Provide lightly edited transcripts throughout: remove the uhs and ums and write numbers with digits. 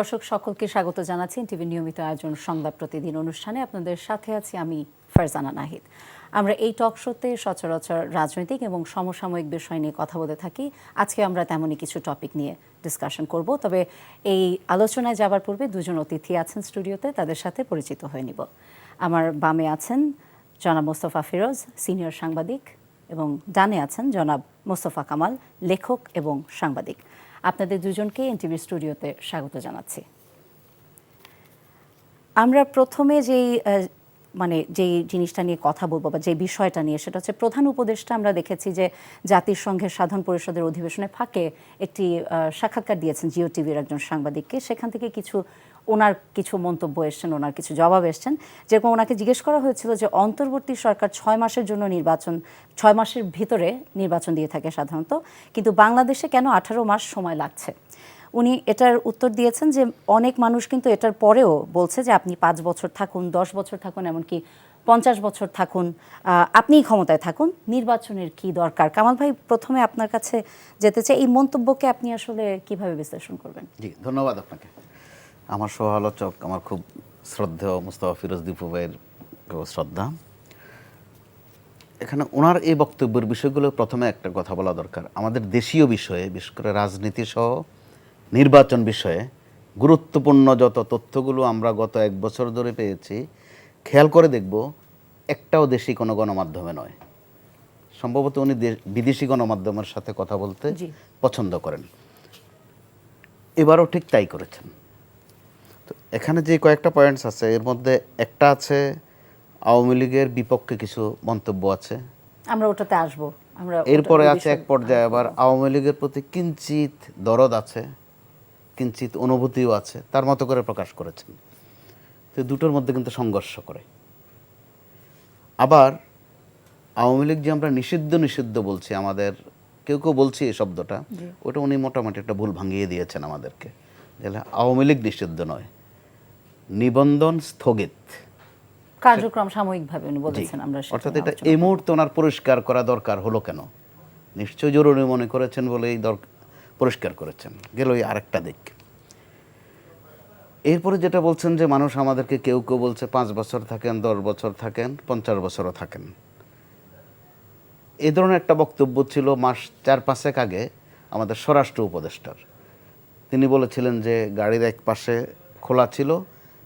দর্শক সকলকে স্বাগত জানাচ্ছি টিভি নিয়মিত আয়োজন সংবাদ প্রতিদিন অনুষ্ঠানে। আপনাদের সাথে আছি আমি ফারজানা নাহিদ। আমরা এই টক শোতে সচরাচর রাজনৈতিক এবং সমসাময়িক বিষয় নিয়ে কথা বলে থাকি। আজকে আমরা তেমনই কিছু টপিক নিয়ে ডিসকাশন করব। তবে এই আলোচনায় যাবার পূর্বে দুজন অতিথি আছেন স্টুডিওতে, তাদের সাথে পরিচিত হয়ে নিব। আমার বামে আছেন জনাব মোস্তফা ফিরোজ, সিনিয়র সাংবাদিক, এবং ডানে আছেন জনাব মোস্তফা কামাল, লেখক এবং সাংবাদিক। আপনাদের দুজনকে এনটিভি স্টুডিওতে স্বাগত জানাচ্ছি। আমরা প্রথমে যেই জিনিসটা নিয়ে কথা বলবো বা যে বিষয়টা নিয়ে, সেটা হচ্ছে প্রধান উপদেষ্টা। আমরা দেখেছি যে জাতিসংঘের সাধারণ পরিষদের অধিবেশনের ফাঁকে একটি সাক্ষাৎকার দিয়েছেন জিও টিভির একজন সাংবাদিককে। সেখান থেকে ওনার কিছু মন্তব্য এসছেন, ওনার কিছু জবাব এসছেন। যেরকম ওনাকে জিজ্ঞেস করা হয়েছিল যে অন্তর্বর্তী সরকার 6 মাসের জন্য 6 মাসের ভিতরে নির্বাচন দিয়ে থাকে সাধারণত, কিন্তু বাংলাদেশে কেন 18 মাস সময় লাগছে। উনি এটার উত্তর দিয়েছেন যে অনেক মানুষ কিন্তু এটার পরেও বলছে যে আপনি 5 বছর থাকুন, 10 বছর থাকুন, এমনকি 50 বছর থাকুন, আপনিই ক্ষমতায় থাকুন, নির্বাচনের কি দরকার। কামাল ভাই, প্রথমে আপনার কাছে যেতে চাই, এই মন্তব্যকে আপনি আসলে কিভাবে বিশ্লেষণ করবেন? জি, ধন্যবাদ আপনাকে। আমার সহ-আলোচক, আমার খুব শ্রদ্ধেয় মোস্তফা ফিরোজ দীপু ভাইয়ের শ্রদ্ধা। এখানে ওনার এই বক্তব্যের বিষয়গুলো প্রথমে একটা কথা বলা দরকার। আমাদের দেশীয় বিষয়ে, বিশেষ করে রাজনীতি সহ নির্বাচন বিষয়ে গুরুত্বপূর্ণ যত তথ্যগুলো আমরা গত 1 বছর ধরে পেয়েছি, খেয়াল করে দেখব একটাও দেশি কোনো গণমাধ্যমে নয়। সম্ভবত উনি বিদেশি গণমাধ্যমের সাথে কথা বলতে পছন্দ করেন। এবারও ঠিক তাই করেছেন। তো এখানে যে কয়েকটা পয়েন্টস আছে, এর মধ্যে একটা আছে আওয়ামী লীগের বিপক্ষে কিছু মন্তব্য আছে, আমরা ওটাতে আসবো। এরপরে আছে এক পর্যায়ে আবার আওয়ামী লীগের প্রতি কিঞ্চিত দরদ আছে, কিঞ্চিত অনুভূতিও আছে, তার মতো করে প্রকাশ করেছেন। তো দুটোর মধ্যে কিন্তু সংঘর্ষ করে। আবার আওয়ামী লীগ যে আমরা নিষিদ্ধ বলছি, আমাদের কেউ বলছি এই শব্দটা, ওটা উনি মোটামুটি একটা ভুল ভাঙিয়ে দিয়েছেন আমাদেরকে। আওয়ামী লীগ নিষিদ্ধ নয়, নিবন্ধন স্থগিত, কার্যক্রম সাময়িকভাবে উনি বলেছেন। অর্থাৎ এটা এই মুহূর্তে ওনার পরিষ্কার করা দরকার হলো কেন? নিশ্চয়ই জরুরি মনে করেছেন বলেই পরিষ্কার করেছেন। গেল এই আরেকটা দিক। এরপরে যেটা বলছেন যে মানুষ আমাদেরকে কেউ বলছে 5 বছর থাকেন, 10 বছর থাকেন, 50 বছরও থাকেন। এই ধরনের একটা বক্তব্য ছিল মাস 4-5 আগে আমাদের স্বরাষ্ট্র উপদেষ্টার। তিনি বলেছিলেন যে গাড়ির এক পাশে খোলা ছিল,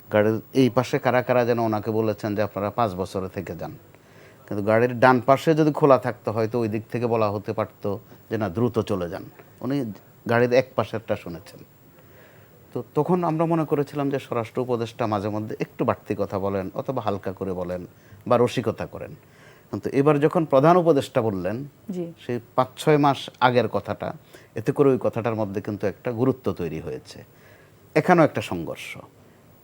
গাড়ির এই পাশে কারা যেন ওনাকে বলেছেন যে আপনারা 5 বছরে থেকে যান। কিন্তু গাড়ির ডান পাশে যদি খোলা থাকতো হয়তো ওই দিক থেকে বলা হতে পারতো যে না, দ্রুত চলে যান। উনি গাড়ির এক পাশেরটা শুনেছেন। তো তখন আমরা মনে করেছিলাম যে স্বরাষ্ট্র উপদেষ্টা মাঝে মধ্যে একটু বাড়তি কথা বলেন, অথবা হালকা করে বলেন বা রসিকতা করেন। কিন্তু এবার যখন প্রধান উপদেষ্টা বললেন সেই 5-6 মাস আগের কথাটা, এতে করে ওই কথাটার মধ্যে কিন্তু একটা গুরুত্ব তৈরি হয়েছে। এখানেও একটা সংঘর্ষ।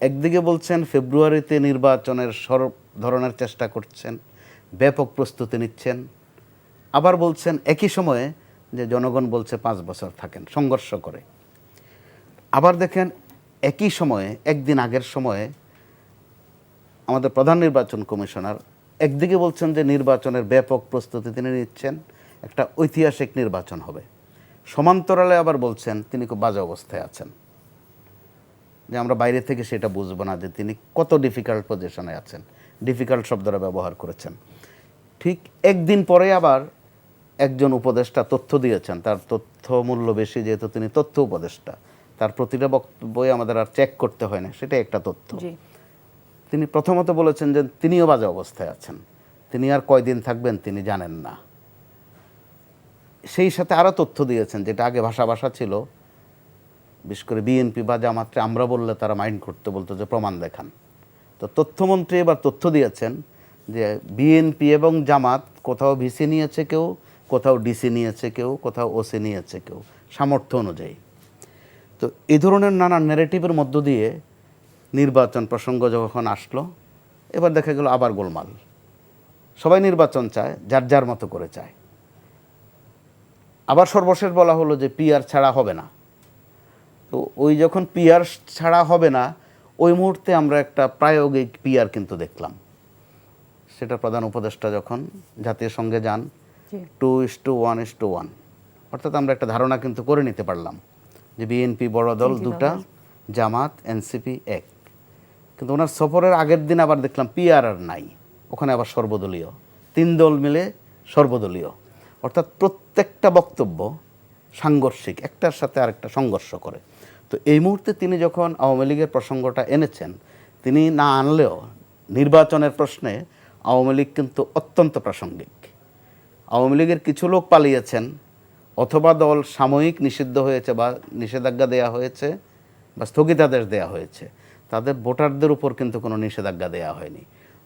একদিকে বলছেন ফেব্রুয়ারিতে নির্বাচনের সব ধরনের চেষ্টা করছেন, ব্যাপক প্রস্তুতি নিচ্ছেন, আবার বলছেন একই সময়ে যে জনগণ বলছে 5 বছর থাকেন, সংঘর্ষ করে। আবার দেখেন একই সময়ে, একদিন আগের সময়ে আমাদের প্রধান নির্বাচন কমিশনার একদিকে বলছেন যে নির্বাচনের ব্যাপক প্রস্তুতি তিনি নিচ্ছেন, একটা ঐতিহাসিক নির্বাচন হবে। সমান্তরালে আবার বলছেন তিনি খুব বাজে অবস্থায় আছেন, যে আমরা বাইরে থেকে সেটা বুঝবো না যে তিনি কত ডিফিকাল্ট পজিশনে আছেন। ডিফিকাল্ট শব্দটা ব্যবহার করেছেন। ঠিক একদিন পরে আবার একজন উপদেষ্টা তথ্য দিয়েছেন, তার তথ্য মূল্য বেশি যেহেতু তিনি তথ্য উপদেষ্টা, তার প্রতিটা বক্তব্যই আমাদের আর চেক করতে হয় না, সেটাই একটা তথ্য। তিনি প্রথমত বলেছেন যে তিনিও বাজে অবস্থায় আছেন, তিনি আর কয়দিন থাকবেন তিনি জানেন না। সেই সাথে আরও তথ্য দিয়েছেন, যেটা আগে ভাষা ছিল, বিশেষ করে বিএনপি বা জামাতকে আমরা বললে তারা মাইন্ড করতে বলতো যে প্রমাণ দেখান। তো তথ্যমন্ত্রী এবার তথ্য দিয়েছেন যে বিএনপি এবং জামাত কোথাও ভিসি নিয়েছে কেউ, কোথাও ডিসি নিয়েছে কেউ, কোথাও ওসি নিয়েছে কেউ, সামর্থ্য অনুযায়ী। তো এই ধরনের নানা ন্যারেটিভের মধ্য দিয়ে নির্বাচন প্রসঙ্গ যখন আসলো, এবার দেখা গেল আবার গোলমাল। সবাই নির্বাচন চায়, যার যার মতো করে চায়। আবার সর্বশেষ বলা হলো যে পিআর ছাড়া হবে না। তো ওই যখন পিআর ছাড়া হবে না, ওই মুহূর্তে আমরা একটা প্রায়োগিক পিআর কিন্তু দেখলাম। সেটা প্রধান উপদেষ্টা যখন জাতীয় সঙ্গে যান 2:1:1, অর্থাৎ আমরা একটা ধারণা কিন্তু করে নিতে পারলাম যে বিএনপি বড় দল দুটা, জামাত, এনসিপি এক। কিন্তু ওনার সফরের আগের দিন আবার দেখলাম পিআর আর নাই, ওখানে আবার সর্বদলীয়, 3 দল মিলে সর্বদলীয়। অর্থাৎ প্রত্যেকটা বক্তব্য সাংঘর্ষিক, একটার সাথে আরেকটা সংঘর্ষ করে। তো এই মুহূর্তে তিনি যখন আওয়ামী লীগের প্রসঙ্গটা এনেছেন, তিনি না আনলেও নির্বাচনের প্রশ্নে আওয়ামী লীগ কিন্তু অত্যন্ত প্রাসঙ্গিক। আওয়ামী লীগের কিছু লোক পালিয়েছেন, অথবা দল সাময়িক নিষিদ্ধ হয়েছে বা নিষেধাজ্ঞা দেয়া হয়েছে বা স্থগিতাদেশ দেয়া হয়েছে, তাদের ভোটারদের উপর কিন্তু কোনো নিষেধাজ্ঞা দেয়া হয়নি।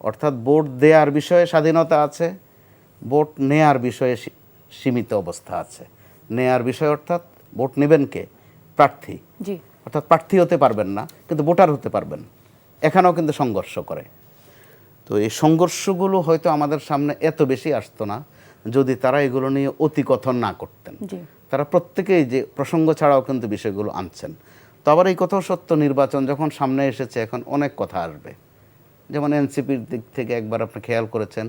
অর্থাৎ ভোট দেওয়ার বিষয়ে স্বাধীনতা আছে, ভোট নেয়ার বিষয়ে সীমিত অবস্থা আছে। নেয়ার বিষয় অর্থাৎ ভোট নেবেন কে? প্রার্থী। জি, অর্থাৎ প্রার্থী হতে পারবেন না, কিন্তু ভোটার হতে পারবেন। এখানেও কিন্তু সংঘর্ষ করে। তো এই সংঘর্ষগুলো হয়তো আমাদের সামনে এত বেশি আসতো না যদি তারা এগুলো নিয়ে অতিকথন না করতেন। জি, তারা প্রত্যেকেই যে প্রসঙ্গ ছাড়াও কিন্তু বিষয়গুলো আনছেন। তো আবার এই কথাও সত্য, নির্বাচন যখন সামনে এসেছে এখন অনেক কথা আসবে। যেমন এনসিপির দিক থেকে একবার আপনি খেয়াল করেছেন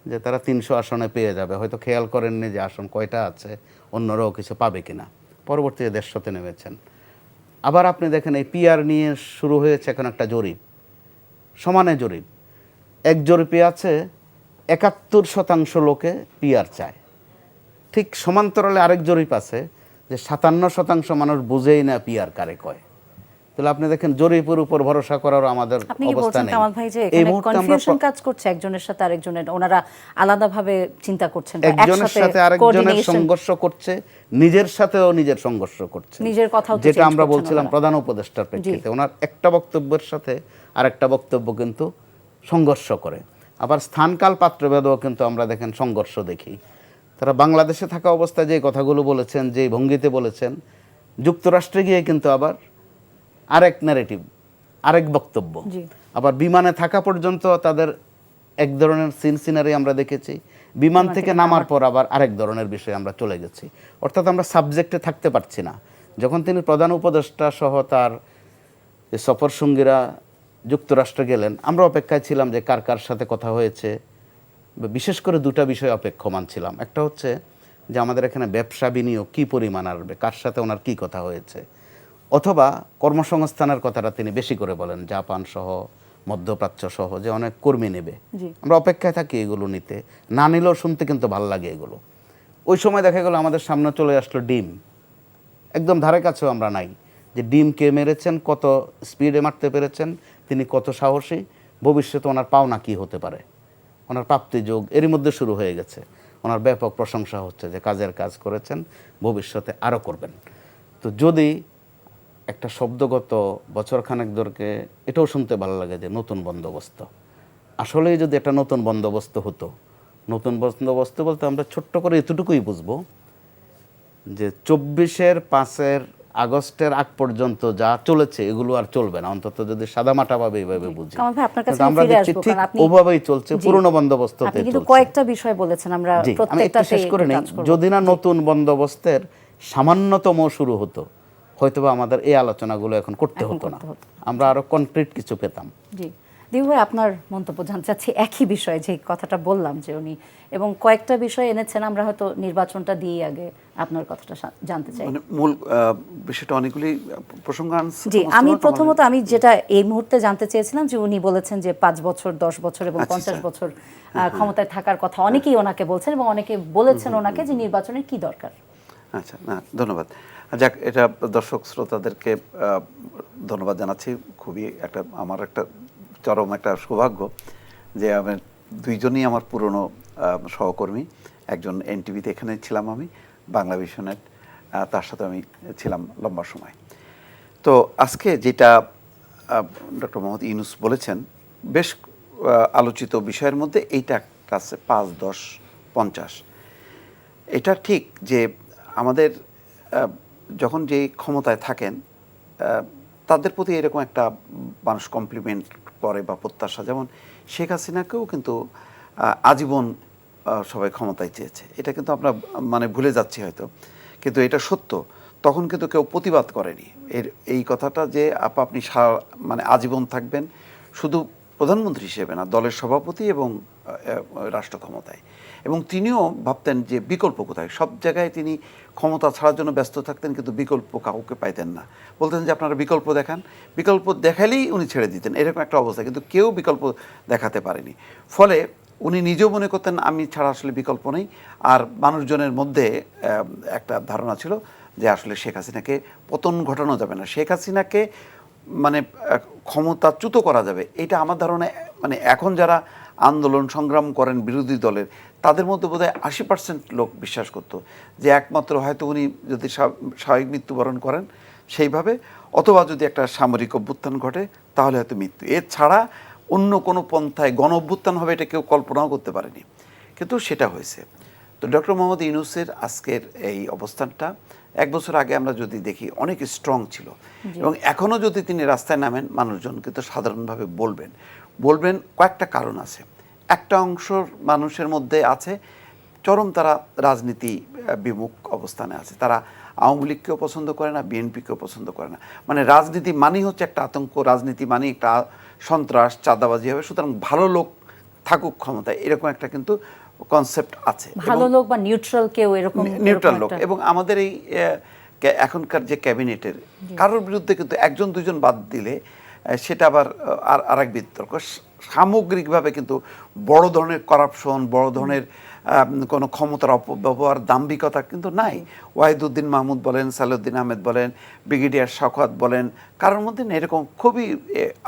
যে তারা 300 আসনে পেয়ে যাবে, হয়তো খেয়াল করেননি যে আসন কয়টা আছে, অন্যরাও কিছু পাবে কিনা। পরবর্তীতে 150-তে নেমেছেন। আবার আপনি দেখেন এই পিআর নিয়ে শুরু হয়েছে এখন একটা জরিপ, সমানে জরিপ। এক জরিপে আছে 71% লোকে পিআর চায়। ঠিক সমান্তরালে আরেক জরিপ আছে যে 57% মানুষ বুঝেই না পিআর কারে কয়। তাহলে আপনি দেখেন জরিপের উপর ভরসা করার আমাদের আপনি কি অবস্থা বলছেন নেই। কামাল ভাই যে এই এখানে মুহূর্তে আমরা কনফিউশন কাজ করছে একজনের সাথে আরেকজনের, ওনারা আলাদাভাবে চিন্তা করছেন বা একজনের সাথে আরেকজনের coordination, সংঘর্ষ করছে, নিজের সাথেও নিজের সংঘর্ষ করছে, নিজের কথাও তো যেটা change আমরা করছেন বলছিলাম ওনারা। প্রধান উপদেষ্টার প্রেক্ষিতে ওনার একটা বক্তব্যের সাথে আরেকটা বক্তব্য কিন্তু সংঘর্ষ করে। আবার স্থানকাল পাত্রভেদও কিন্তু আমরা দেখেন সংঘর্ষ দেখি। তারা বাংলাদেশে থাকা অবস্থায় যে কথাগুলো বলেছেন, যে ভঙ্গিতে বলেছেন, যুক্তরাষ্ট্রে গিয়ে কিন্তু আবার আরেক ন্যারেটিভ, আরেক বক্তব্য। জি, আবার বিমানে থাকা পর্যন্ত তাদের এক ধরনের সিনারি আমরা দেখেছি, বিমান থেকে নামার পর আবার আরেক ধরনের বিষয়ে আমরা চলে গেছি। অর্থাৎ আমরা সাবজেক্টে থাকতে পারছি না। যখন তিনি প্রধান উপদেষ্টা সহ তার সফর সঙ্গীরা যুক্তরাষ্ট্রে গেলেন, আমরা অপেক্ষায় ছিলাম যে কার কার সাথে কথা হয়েছে। বিশেষ করে দুটা বিষয় অপেক্ষমান ছিলাম। একটা হচ্ছে যে আমাদের এখানে ব্যবসা বিনিয়োগ কী পরিমাণ আসবে, কার সাথে ওনার কী কথা হয়েছে, অথবা কর্মসংস্থানের কথাটা তিনি বেশি করে বলেন, জাপান সহ মধ্যপ্রাচ্য সহ যে অনেক কর্মী নেবে। জি, আমরা অপেক্ষায় থাকি এগুলো নিতে, না নিলেও শুনতে কিন্তু ভালো লাগে এগুলো। ওই সময় দেখা গেল আমাদের সামনে চলে আসলো ডিম, একদম ধারে কাছেও আমরা নাই যে ডিম কে মেরেছেন, কত স্পিডে মারতে পেরেছেন, তিনি কত সাহসী, ভবিষ্যতে ওনার পাওনা কী হতে পারে, ওনার প্রাপ্তি যোগ এরই মধ্যে শুরু হয়ে গেছে। ওনার ব্যাপক প্রশংসা হচ্ছে যে কাজের কাজ করেছেন, ভবিষ্যতে আরও করবেন। তো যদি একটা শব্দগত বছরখানেক ধরে এটাও শুনতে ভালো লাগে যে নতুন বন্দোবস্ত, আসলেই যদি একটা নতুন বন্দোবস্ত হতো, নতুন বন্দোবস্ত বলতে আমরা ছোট্ট করে এতটুকুই বুঝবো যে 24-এর 5 আগস্টের আগ পর্যন্ত যা চলেছে এগুলো আর চলবে না, অন্তত যদি সাদামাটাভাবে এইভাবে বুঝি। কামাল ভাই আপনার কাছে কিন্তু আমরা ফিরে দেখছি আসবো, ঠিক কারণ আপনি ওভাবেই চলছে, পুরনো বন্দোবস্ততে আপনি কিন্তু চলছে। কয়েকটা বিষয় বলেছেন, আমরা জি, আমি একটু প্রত্যেকটাতে শেষ করে নিই। যদি না নতুন বন্দোবস্তের সামান্যতম শুরু হতো, হয়তোবা আমাদের এই আলোচনাগুলো এখন করতে হতো না, আমরা আরো কনক্রিট কিছু পেতাম। জি, দিবু ভাই আপনার মন্তব্য জানতে চাচ্ছি একই বিষয়ে, যে কথাটা বললাম যে উনি এবং কয়েকটা বিষয় এনেছেন, আমরা হয়তো নির্বাচনটা দিয়ে আগে আপনার কথাটা জানতে চাই। মানে মূল বিষয়টা অনেকগুলি প্রসঙ্গ আনছে। জি, আমি প্রথমত আমি যেটা এই মুহূর্তে জানতে চেয়েছিলাম যে উনি বলেছেন যে 5 বছর, 10 বছর এবং 50 বছর ক্ষমতায় থাকার কথা অনেকেই ওনাকে বলছেন, এবং অনেকে বলেছেন ওনাকে যে নির্বাচনের কি দরকার। আচ্ছা, না ধন্যবাদ। যাক, এটা দর্শক শ্রোতাদেরকে ধন্যবাদ জানাচ্ছি। খুবই একটা আমার একটা চরম একটা সৌভাগ্য যে আমি দুইজনই আমার পুরনো সহকর্মী। একজন এনটিভিতে এখানে ছিলাম আমি, বাংলা ভিশনের, তার সাথে আমি ছিলাম লম্বা সময়। তো আজকে যেটা ডক্টর মোহাম্মদ ইউনূস বলেছেন, বেশ আলোচিত বিষয়ের মধ্যে এইটা একটা আছে 5, 10, 50। এটা ঠিক যে আমাদের যখন যে ক্ষমতায় থাকেন তাদের প্রতি এরকম একটা মানুষ কমপ্লিমেন্ট করে বা প্রত্যাশা, যেমন শেখ হাসিনাকেও কিন্তু আজীবন সবাই ক্ষমতায় চেয়েছে। এটা কিন্তু আমরা মানে ভুলে যাচ্ছি হয়তো, কিন্তু এটা সত্য। তখন কিন্তু কেউ প্রতিবাদ করেনি এই কথাটা যে আপনি মানে আজীবন থাকবেন। শুধু প্রধানমন্ত্রী হিসেবে না, দলের সভাপতি এবং রাষ্ট্র ক্ষমতায়। এবং তিনিও ভাবতেন যে বিকল্প কোথায়, সব জায়গায় তিনি ক্ষমতা ছাড়ার জন্য ব্যস্ত থাকতেন, কিন্তু বিকল্প কাউকে পাইতেন না। বলতেন যে আপনারা বিকল্প দেখান, বিকল্প দেখালেই উনি ছেড়ে দিতেন, এরকম একটা অবস্থা। কিন্তু কেউ বিকল্প দেখাতে পারেনি। ফলে উনি নিজেও মনে করতেন আমি ছাড়া আসলে বিকল্প নেই। আর মানুষজনের মধ্যে একটা ধারণা ছিল যে আসলে শেখ হাসিনাকে পতন ঘটানো যাবে না, শেখ হাসিনাকে মানে ক্ষমতাচ্যুত করা যাবে। এটা আমার ধারণা, মানে এখন যারা আন্দোলন সংগ্রাম করেন বিরোধী দলের, তাদের মধ্যে বোধহয় 80% লোক বিশ্বাস করতো যে একমাত্র হয়তো উনি যদি স্বাভাবিক মৃত্যুবরণ করেন সেইভাবে, অথবা যদি একটা সামরিক অভ্যুত্থান ঘটে তাহলে হয়তো মৃত্যু। এছাড়া অন্য কোনো পন্থায় গণ অভ্যুত্থান হবে এটা কেউ কল্পনাও করতে পারেনি, কিন্তু সেটা হয়েছে। তো ডক্টর মোহাম্মদ ইউনূসের আজকের এই অবস্থানটা 1 বছর আগে আমরা যদি দেখি অনেক স্ট্রং ছিল, এবং এখনও যদি তিনি রাস্তায় নামেন মানুষজন কিন্তু সাধারণভাবে বলবেন কয়েকটা কারণ আছে। একটা অংশের মানুষের মধ্যে আছে চরম, তারা রাজনীতি বিমুখ অবস্থানে আছে, তারা আওয়ামী লীগকেও পছন্দ করে না, বিএনপিকেও পছন্দ করে না। মানে রাজনীতি মানেই হচ্ছে একটা আতঙ্ক, রাজনীতি মানেই একটা সন্ত্রাস, চাঁদাবাজি হবে, সুতরাং ভালো লোক থাকুক ক্ষমতায়, এরকম একটা কিন্তু কনসেপ্ট আছে। ভালো লোক বা নিউট্রাল কেউ, এরকম নিউট্রাল লোক। এবং আমাদের এই এখনকার যে ক্যাবিনেটের কারোর বিরুদ্ধে কিন্তু একজন দুজন বাদ দিলে সেটা আবার আরেক বিতর্ক। সামগ্রিকভাবে কিন্তু বড় ধরনের করাপশন, বড় ধরনের কোনো ক্ষমতার অপব্যবহার, দাম্ভিকতা কিন্তু নাই। ওয়াহিদুদ্দিন মাহমুদ বলেন, সালাউদ্দিন আহমেদ বলেন, ব্রিগেডিয়ার শওকত বলেন, কারোর মধ্যে না এরকম খুবই।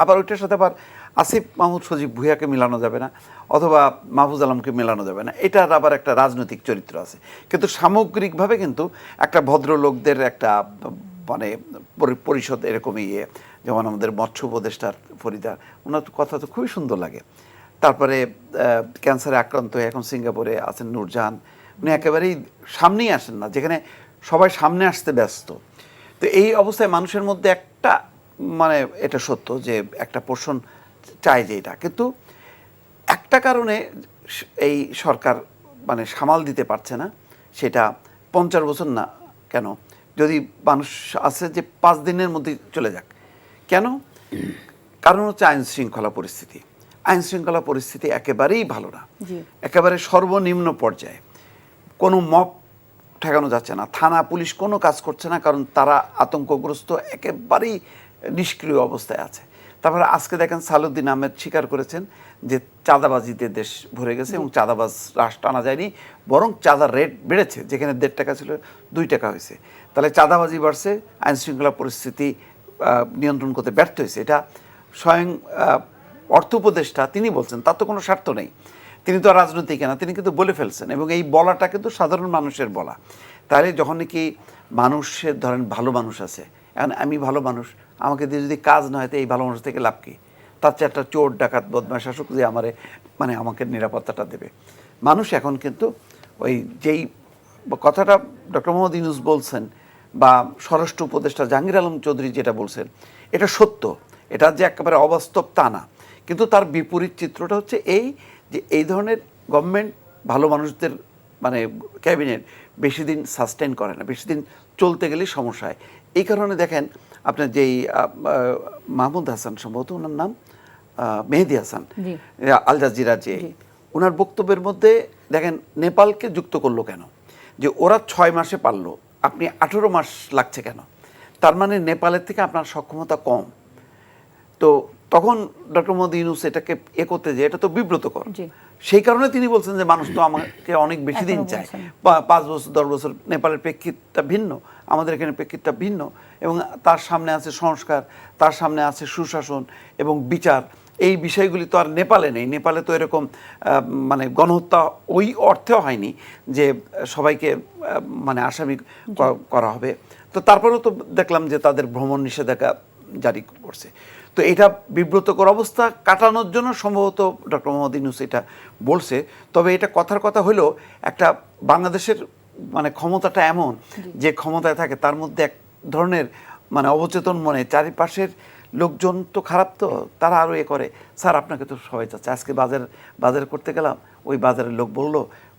আবার ওইটার সাথে আবার আসিফ মাহমুদ সজীব ভুঁইয়াকে মেলানো যাবে না, অথবা মাহফুজ আলমকে মেলানো যাবে না, এটার আবার একটা রাজনৈতিক চরিত্র আছে। কিন্তু সামগ্রিকভাবে কিন্তু একটা ভদ্রলোকদের একটা মানে পরিষদ এরকমই যেমন আমাদের মৎস্য উপদেষ্টার ফরিদা, ওনার কথা তো খুবই সুন্দর লাগে। তারপরে ক্যান্সারে আক্রান্ত হয়ে এখন সিঙ্গাপুরে আছেন নূরজাহান, উনি একেবারেই সামনেই আসেন না, যেখানে সবাই সামনে আসতে ব্যস্ত। তো এই অবস্থায় মানুষের মধ্যে একটা মানে এটা সত্য যে একটা পোষণ চায় যে এটা, কিন্তু একটা কারণে এই সরকার মানে সামাল দিতে পারছে না, সেটা 50 বছর না কেন, যদি মানুষ আছে যে 5 দিনের মধ্যে চলে যাক, কেন? কারণ হচ্ছে আইন শৃঙ্খলা পরিস্থিতি। আইন শৃঙ্খলা পরিস্থিতি একেবারেই ভালো না, একেবারে সর্বনিম্ন পর্যায়ে। কোনো মব ঠেকানো যাচ্ছে না, থানা পুলিশ কোনো কাজ করছে না, কারণ তারা আতঙ্কগ্রস্ত, একেবারেই নিষ্ক্রিয় অবস্থায় আছে। তারপরে আজকে দেখেন সালাউদ্দিন আহমেদ স্বীকার করেছেন যে চাঁদাবাজিতে দেশ ভরে গেছে, এবং চাঁদাবাজ হ্রাস টানা যায়নি, বরং চাঁদার রেট বেড়েছে, যেখানে 1.5 টাকা ছিল 2 টাকা হয়েছে। তাহলে চাঁদাবাজি বাড়ছে, আইন শৃঙ্খলা পরিস্থিতি নিয়ন্ত্রণ করতে ব্যর্থ হয়েছে। এটা স্বয়ং অর্থ উপদেষ্টা তিনি বলছেন, তার তো কোনো স্বার্থ নেই, তিনি তো রাজনৈতিক না, তিনি কিন্তু বলে ফেলছেন, এবং এই বলাটা কিন্তু সাধারণ মানুষের বলা। তাহলে যখন নাকি মানুষের ধরেন ভালো মানুষ আছে, এখন আমি ভালো মানুষ, আমাকে দিয়ে যদি কাজ না হয় তো এই ভালো মানুষ থেকে লাভ কী? তার চেয়ে একটা চোর ডাকাত বদমাশ শাসক যে আমাকে নিরাপত্তাটা দেবে। মানুষ এখন কিন্তু ওই যেই কথাটা ডক্টর মোহাম্মদ ইউনূস বলছেন বা স্বরাষ্ট্র উপদেষ্টা জাহাঙ্গীর আলম চৌধুরী যেটা বলছেন, এটা সত্য, এটা যে একেবারে অবাস্তব তা না, কিন্তু তার বিপরীত চিত্রটা হচ্ছে এই যে এই ধরনের গভর্নমেন্ট ভালো মানুষদের মানে ক্যাবিনেট বেশি দিন সাস্টেন করে না, বেশি দিন চলতে গেলেই সমস্যা হয়। এই কারণে দেখেন আপনার যেই মাহমুদ হাসান, সম্ভবত ওনার নাম মেহেদি হাসান, আল জাজিরা, যে ওনার বক্তব্যের মধ্যে দেখেন নেপালকে যুক্ত করলো কেন, যে ওরা 6 মাসে পারলো, আপনি 18 মাস লাগছে কেন? তার মানে নেপালের থেকে আপনার সক্ষমতা কম। তো তখন ডক্টর মোহাম্মদ ইউনূস এটাকে করতে যে এটা তো বিব্রতকর, সেই কারণে তিনি বলছেন যে মানুষ তো আমাকে অনেক বেশি দিন চায়, 5 বছর 10 বছর। নেপালের প্রেক্ষিতটা ভিন্ন, আমাদের এখানে প্রেক্ষিতটা ভিন্ন, এবং তার সামনে আছে সংস্কার, তার সামনে আছে সুশাসন এবং বিচার। এই বিষয়গুলি তো আর নেপালে নেই। নেপালে তো এরকম মানে গণহত্যা ওই অর্থেও হয়নি যে সবাইকে মানে আসামি করা হবে। তো তারপরেও তো দেখলাম যে তাদের ভ্রমণ নিষেধাজ্ঞা জারি করছে। তো এটা বিব্রতকর অবস্থা কাটানোর জন্য সম্ভবত ডক্টর মোহাম্মদ ইউনূস এটা বলছে। তবে এটা কথার কথা হলো, একটা বাংলাদেশের মানে ক্ষমতাটা এমন যে ক্ষমতায় থাকে তার মধ্যে এক ধরনের মানে অবচেতন মনে চারিপাশের লোকজন তো খারাপ, তো তারা আরও করে, স্যার আপনাকে তো সবাই চাচ্ছে। আজকে বাজার করতে গেলাম, ওই বাজারের লোক বলল,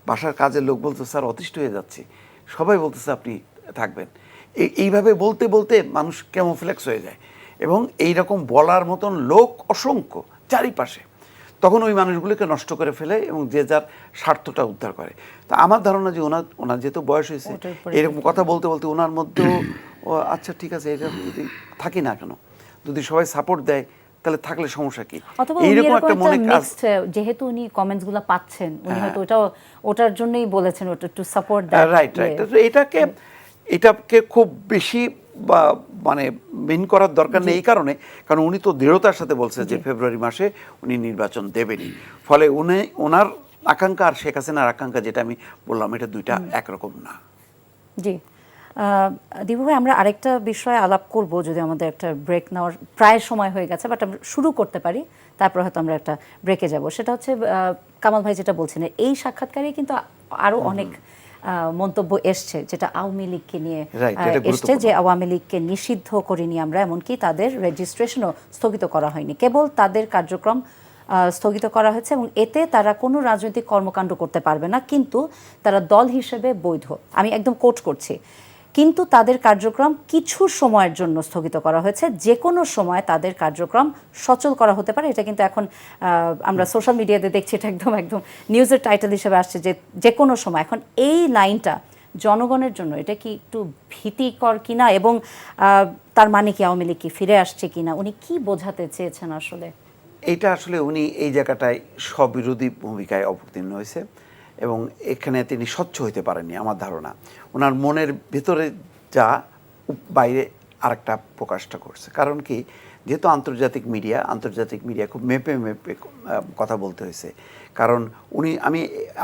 বাসার কাজের লোক বলতো স্যার অতিষ্ঠ হয়ে যাচ্ছি, সবাই বলতেছে আপনি থাকবেন। এইভাবে বলতে বলতে মানুষ ক্যামোফ্লেক্স হয়ে যায়, এবং এই রকম বলার মতন লোক অসংখ্য চারিপাশে, তখন ওই মানুষগুলোকে নষ্ট করে ফেলে এবং যে যার স্বার্থটা উদ্ধার করে। তা আমার ধারণা যে ওনার যেহেতু বয়স হয়েছে, এরকম কথা বলতে বলতে ওনার মধ্যেও আচ্ছা ঠিক আছে, এটা যদি থাকি না কেন, যদি সবাই সাপোর্ট দেয় তাহলে থাকলে সমস্যা কি, অথবা এইরকম একটা মনে কাজ। যেহেতু উনি কমেন্টসগুলো পাচ্ছেন, উনি হয়তো ওটার জন্যই বলেছেন ওটা টু সাপোর্ট রাইট রাইট। এটাকে খুব বেশি বা মানে মেন করার দরকার নেই, এই কারণে কারণ উনি তো দৃঢ়তার সাথে বলছে যে ফেব্রুয়ারি মাসে উনি নির্বাচন দেবেনই। ফলে ওনার আকাঙ্ক্ষা আর শেখ হাসিনার আকাঙ্ক্ষা, যেটা আমি বললাম, এটা দুইটা একরকম না। জি, দীপু ভাই, আমরা আরেকটা বিষয়ে আলাপ করব যদি আমাদের একটা ব্রেক নেওয়ার প্রায় সময় হয়ে গেছে, বাট আমরা শুরু করতে পারি, তারপর হয়তো আমরা একটা ব্রেকে যাব। সেটা হচ্ছে কামাল ভাই যেটা বলছেন, এই সাক্ষাৎকারে কিন্তু আরো অনেক মন্তব্য এসছে যেটা আওয়ামী লীগকে নিয়ে এসছে, যে আওয়ামী লীগকে নিষিদ্ধ করিনি আমরা, এমনকি তাদের রেজিস্ট্রেশনও স্থগিত করা হয়নি, কেবল তাদের কার্যক্রম স্থগিত করা হয়েছে এবং এতে তারা কোনো রাজনৈতিক কর্মকাণ্ড করতে পারবে না, কিন্তু তারা দল হিসেবে বৈধ। আমি একদম কোট করছি, কিন্তু তাদের কার্যক্রম কিছু সময়ের জন্য স্থগিত করা হয়েছে, যে কোনো সময় তাদের কার্যক্রম সচল করা হতে পারে। এটা কিন্তু এখন আমরা সোশ্যাল মিডিয়াতে দেখছি, এটা একদম নিউজের টাইটেল হিসেবে আসছে যে কোনো সময়। এখন এই লাইনটা জনগণের জন্য এটা কি একটু ভীতিকর কিনা, এবং তার মানে কি আওয়ামী লীগ কি ফিরে আসছে কিনা, উনি কি বোঝাতে চেয়েছেন আসলে? এটা আসলে উনি এই জায়গাটায় স্ববিরোধী ভূমিকায় অবতীর্ণ হয়েছে এবং এখানে তিনি স্বচ্ছ হইতে পারেননি আমার ধারণা। ওনার মনের ভেতরে যা বাইরে আরেকটা প্রকাশটা করছে। কারণ কি, যেহেতু আন্তর্জাতিক মিডিয়া খুব মেপে কথা বলতে হয়েছে। কারণ